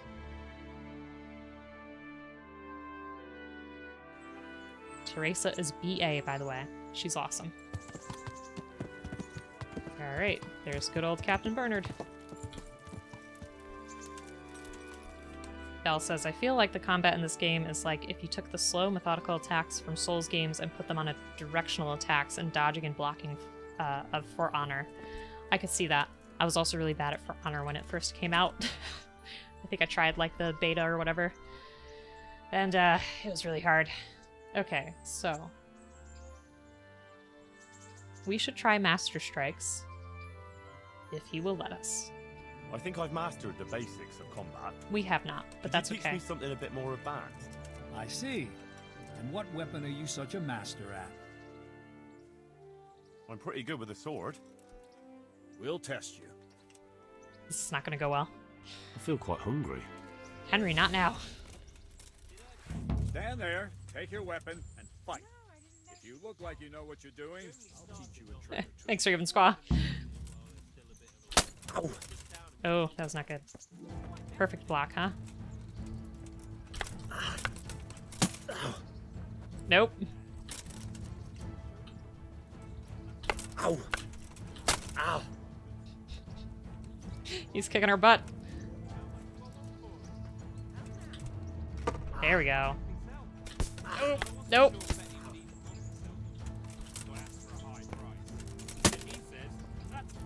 Teresa is BA, by the way. She's awesome. Alright, there's good old Captain Bernard. Bell says, I feel like the combat in this game is like if you took the slow, methodical attacks from Souls games and put them on a directional attacks and dodging and blocking of For Honor. I could see that. I was also really bad at For Honor when it first came out. I think I tried like the beta or whatever. And it was really hard. Okay, so we should try Master Strikes if he will let us.
I think I've mastered the basics of combat.
We have not, but
Could
that's
you teach
okay.
me something a bit more advanced?
I see. And what weapon are you such a master at?
I'm pretty good with a sword.
We'll test you.
This is not going to go well.
I feel quite hungry.
Henry, not now.
Stand there, take your weapon, and fight. If you look like you know what you're doing, I'll teach you a trick or two.
Thanks for giving Squaw. Oh, that was not good. Perfect block, huh? Nope.
Ow! Ow!
He's kicking our butt. There we go. Nope. Nope.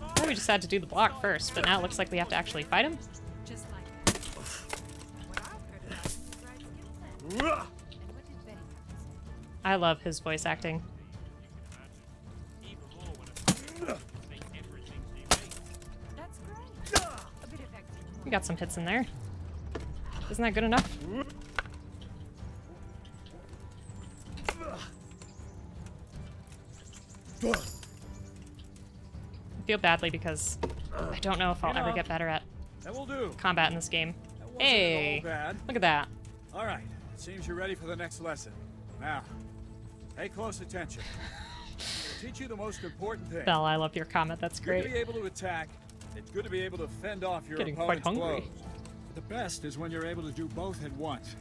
I thought we just had to do the block first, but now it looks like we have to actually fight him.
Just like that. What I've heard about him is right skill set. And what did Betty have to say?
I love his voice acting.
That's great. A bit of extra.
We got some hits in there. Isn't that good enough? I feel badly because I don't know if I'll ever get better at
That will do.
combat in this game.
That wasn't
Hey,
all bad.
look at that.
All right, it seems you're ready for the next lesson. Now, pay close attention. I'll teach you the most important thing.
Belle, I love your comment. That's
It's good to
great.
be able to attack. It's good to be able to fend off your
Getting quite
opponent's
hungry.
blows. But the best is when you're able to do both at once.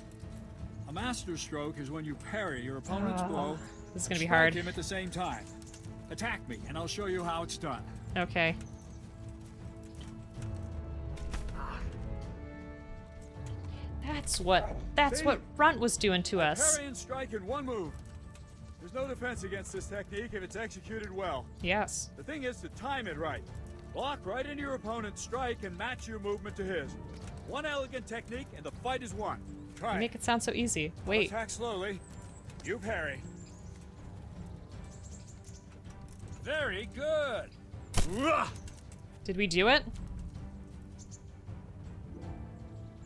A master stroke is when you parry your opponent's blow.
This is gonna
and
be
strike
hard.
him at the same time. Attack me, and I'll show you how it's done.
Okay. That's what Runt was doing to us.
Parry and strike in one move. There's no defense against this technique if it's executed well.
Yes.
The thing is to time it right. Block right into your opponent's strike and match your movement to his. One elegant technique and the fight is won. Try
You
it.
make it sound so easy. Wait.
Attack slowly. You parry. Very good.
Did we do it?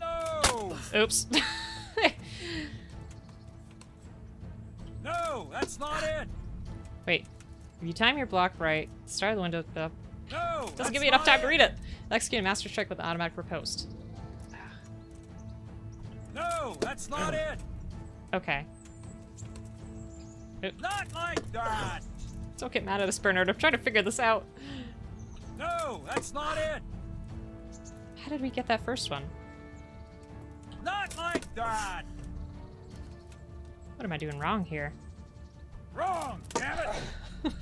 No!
Oops.
No, that's not it.
Wait. If you time your block right, start the window up.
No,
Doesn't give me enough time to read it. Execute a master strike with an automatic riposte.
No, that's not it.
Okay.
Not like that.
Don't get mad at us, Bernard. I'm trying to figure this out.
No, that's not it.
How did we get that first one?
Not like that.
What am I doing wrong here?
Wrong, damn it.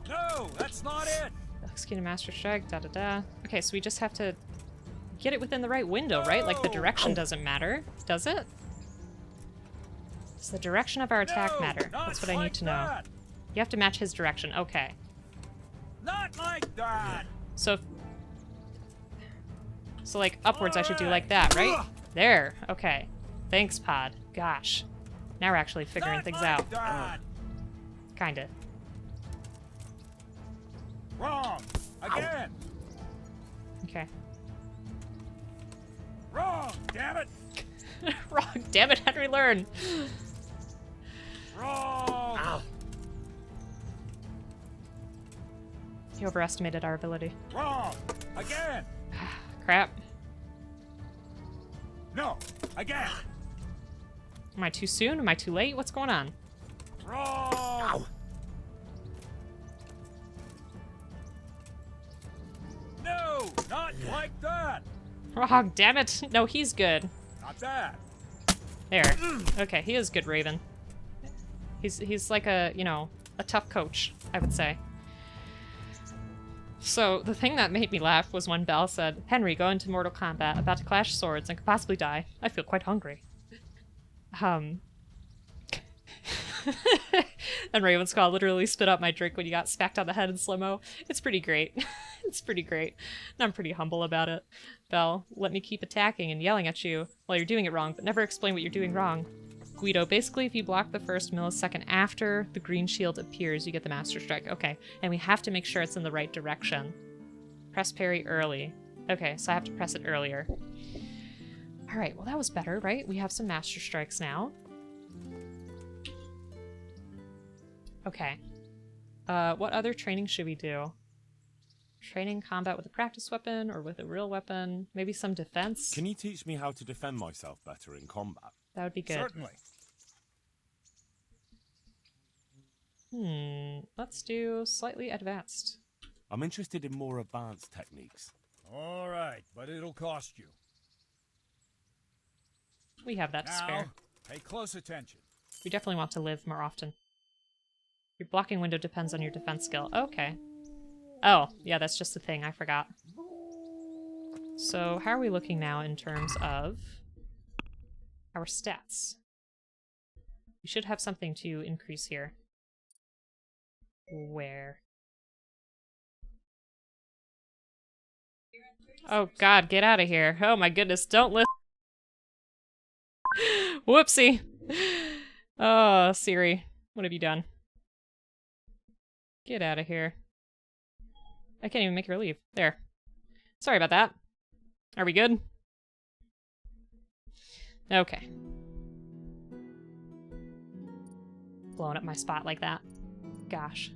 No, that's not it.
Execute a master strike, da da da. Okay, so we just have to get it within the right window, right? Like the direction doesn't matter, does it? Does the direction of our attack matter? That's what I need to know. You have to match his direction. Okay.
Not like that.
So like upwards I should do like that, right? There. Okay. Thanks, Pod. Gosh. Now we're actually figuring things out. Kinda.
Wrong. Again.
Okay.
Wrong, damn it.
Wrong. Damn it, Henry, learn.
Wrong.
Ow. You overestimated our ability.
Wrong. Again.
Crap.
No. Again.
Am I too soon? Am I too late? What's going on?
Wrong. No, not like that.
Wrong, damn it. No, he's good.
Not that.
There. Okay, he is good, Raven. He's like a, you know, a tough coach, I would say. So, the thing that made me laugh was when Belle said, Henry, go into Mortal Kombat, about to clash swords and could possibly die. I feel quite hungry. And Ravensclaw literally spit out my drink when you got smacked on the head in slow-mo. It's pretty great. It's pretty great. And I'm pretty humble about it. Belle, let me keep attacking and yelling at you while you're doing it wrong, but never explain what you're doing wrong. Guido, basically if you block the first millisecond after the green shield appears, you get the Master Strike. Okay, and we have to make sure it's in the right direction. Press parry early. Okay, so I have to press it earlier. Alright, well that was better, right? We have some Master Strikes now. Okay. What other training should we do? Training combat with a practice weapon or with a real weapon? Maybe some defense?
Can you teach me how to defend myself better in combat?
That would be good.
Certainly.
Let's do slightly advanced.
I'm interested in more advanced techniques.
All right, but it'll cost you.
We have that to spare.
Now, pay close attention.
We definitely want to live more often. Your blocking window depends on your defense skill. Okay. Oh, yeah, that's just a thing. I forgot. So, how are we looking now in terms of our stats? We should have something to increase here. Where? Oh god, get out of here. Oh my goodness, don't listen. Whoopsie. Oh, Siri, what have you done? Get out of here. I can't even make her leave. There. Sorry about that. Are we good? Okay. Blowing up my spot like that. Gosh.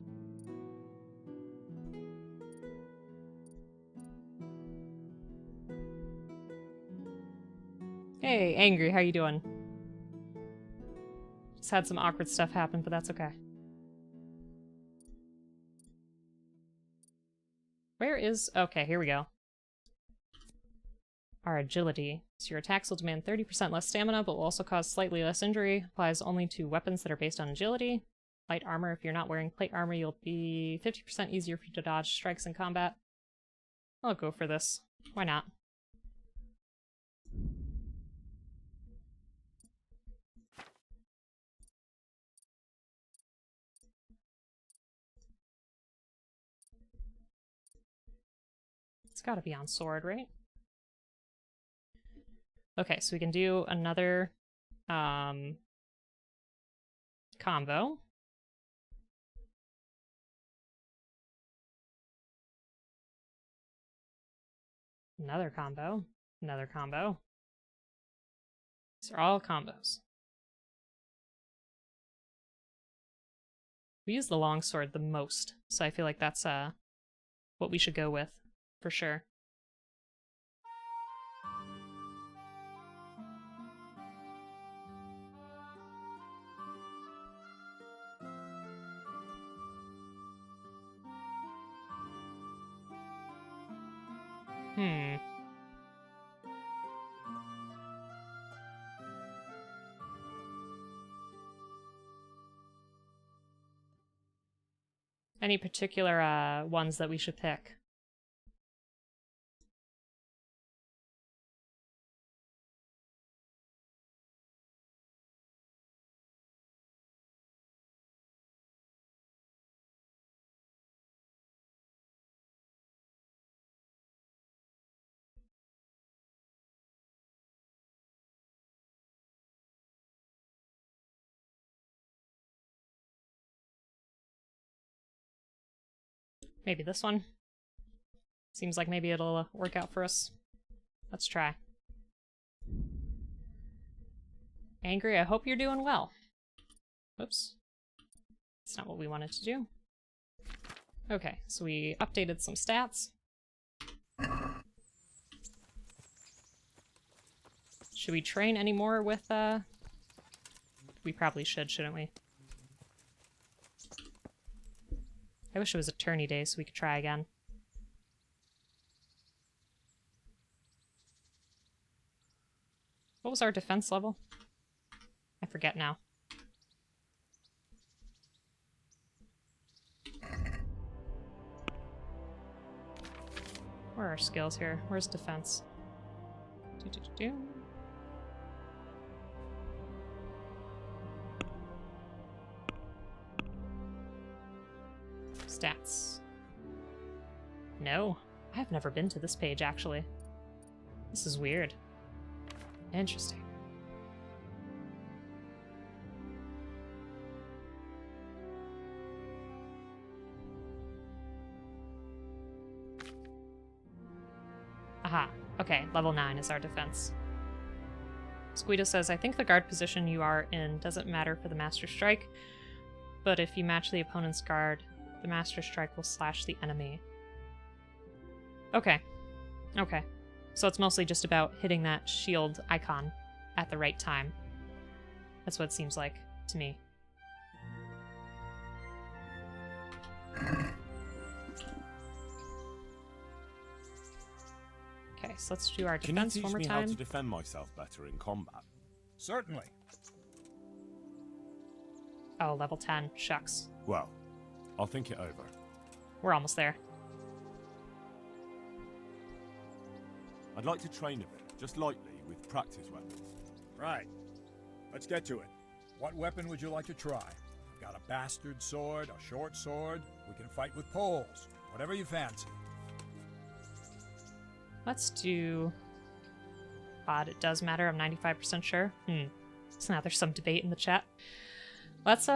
Hey, Angry, how you doing? Just had some awkward stuff happen, but that's okay. Where is... Okay, here we go. Our agility. So your attacks will demand 30% less stamina, but will also cause slightly less injury. Applies only to weapons that are based on agility. Light armor. If you're not wearing plate armor, you'll be 50% easier for you to dodge strikes in combat. I'll go for this. Why not? It's gotta be on sword, right? Okay, so we can do another combo. Another combo. Another combo. These are all combos. We use the longsword the most, so I feel like that's what we should go with, for sure. Any particular ones that we should pick? Maybe this one. Seems like maybe it'll work out for us. Let's try. Angry, I hope you're doing well. Whoops. That's not what we wanted to do. Okay, so we updated some stats. Should we train any more with, We probably should, shouldn't we? I wish it was attorney day so we could try again. What was our defense level? I forget now. Where are our skills here? Where's defense? Do. Stats. No, I've never been to this page actually. This is weird. Interesting. Aha. Okay, level 9 is our defense. Squeedo says, I think the guard position you are in doesn't matter for the Master Strike, but if you match the opponent's guard, the Master Strike will slash the enemy. Okay. Okay. So it's mostly just about hitting that shield icon at the right time. That's what it seems like to me. Okay, so let's do our
Can you
defense
teach
one more
me how
time.
to defend myself better in combat?
Certainly.
Oh, level 10. Shucks.
Well, I'll think it over.
We're almost there.
I'd like to train a bit, just lightly, with practice weapons.
Right. Let's get to it. What weapon would you like to try? I've got a bastard sword, a short sword. We can fight with poles. Whatever you fancy.
Let's do... Odd, it does matter. I'm 95% sure. So now there's some debate in the chat. Let's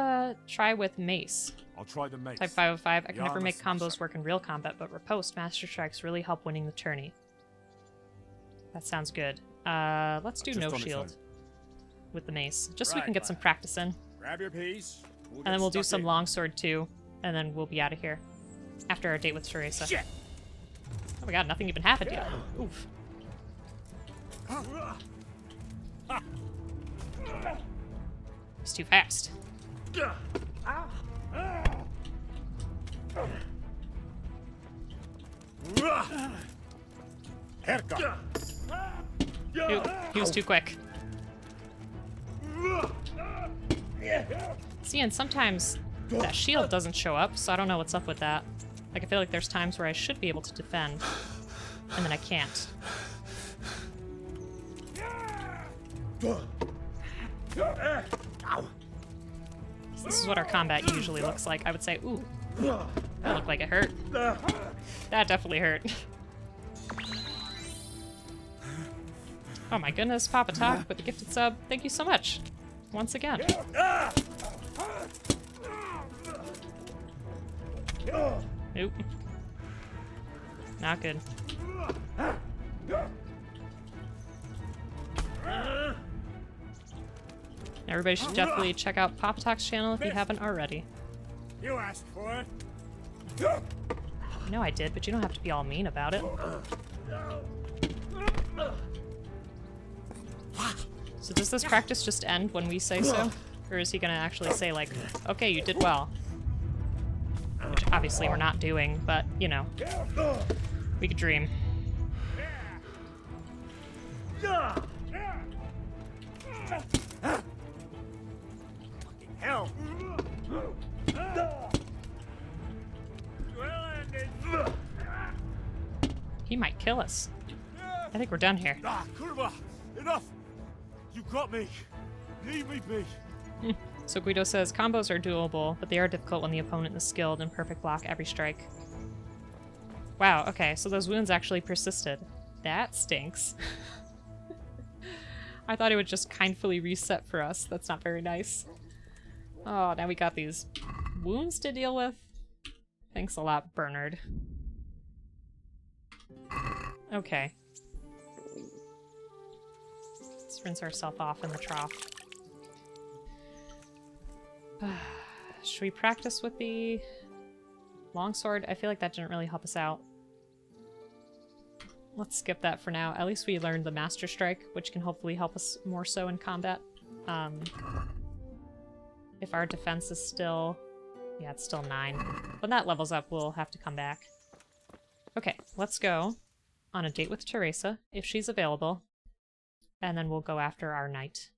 try with mace.
I'll try the mace.
Type 505. I can
Yeah,
never make
I'm a
combos work in real combat, but riposte Master Strikes really help winning the tourney. That sounds good. Let's do
Just
no
on its
shield
own.
with the mace, just so we
Right,
can get some
lad.
practice in.
Grab your piece.
And then we'll do some longsword too, and then we'll be out of here after our date with Teresa.
Shit!
Oh my god, nothing even happened yet. Oof. It's too fast. He was too quick. See, and sometimes that shield doesn't show up, so I don't know what's up with that. Like, I feel like there's times where I should be able to defend, and then I can't. This is what our combat usually looks like. I would say, ooh, that looked like it hurt. That definitely hurt. Oh my goodness, Papa Talk with the gifted sub. Thank you so much. Once again. Nope. Not good. Everybody should definitely check out Papa Talk's channel if you haven't already.
You asked for it.
I know I did, but you don't have to be all mean about it. So does this practice just end when we say so? Or is he gonna actually say, like, okay, you did well? Which obviously we're not doing, but, you know, we could dream.
Hell.
He might kill us. I think we're done here.
Ah, Kurva! Enough! You got me! Leave me be!
So Guido says, combos are doable, but they are difficult when the opponent is skilled and perfect block every strike. Wow, okay, so those wounds actually persisted. That stinks. I thought it would just kindly reset for us. That's not very nice. Oh, now we got these wounds to deal with. Thanks a lot, Bernard. Okay. Let's rinse ourselves off in the trough. Should we practice with the longsword? I feel like that didn't really help us out. Let's skip that for now. At least we learned the Master Strike, which can hopefully help us more so in combat. If our defense is still... yeah, it's still 9. When that levels up, we'll have to come back. Okay, let's go on a date with Teresa, if she's available. And then we'll go after our knight.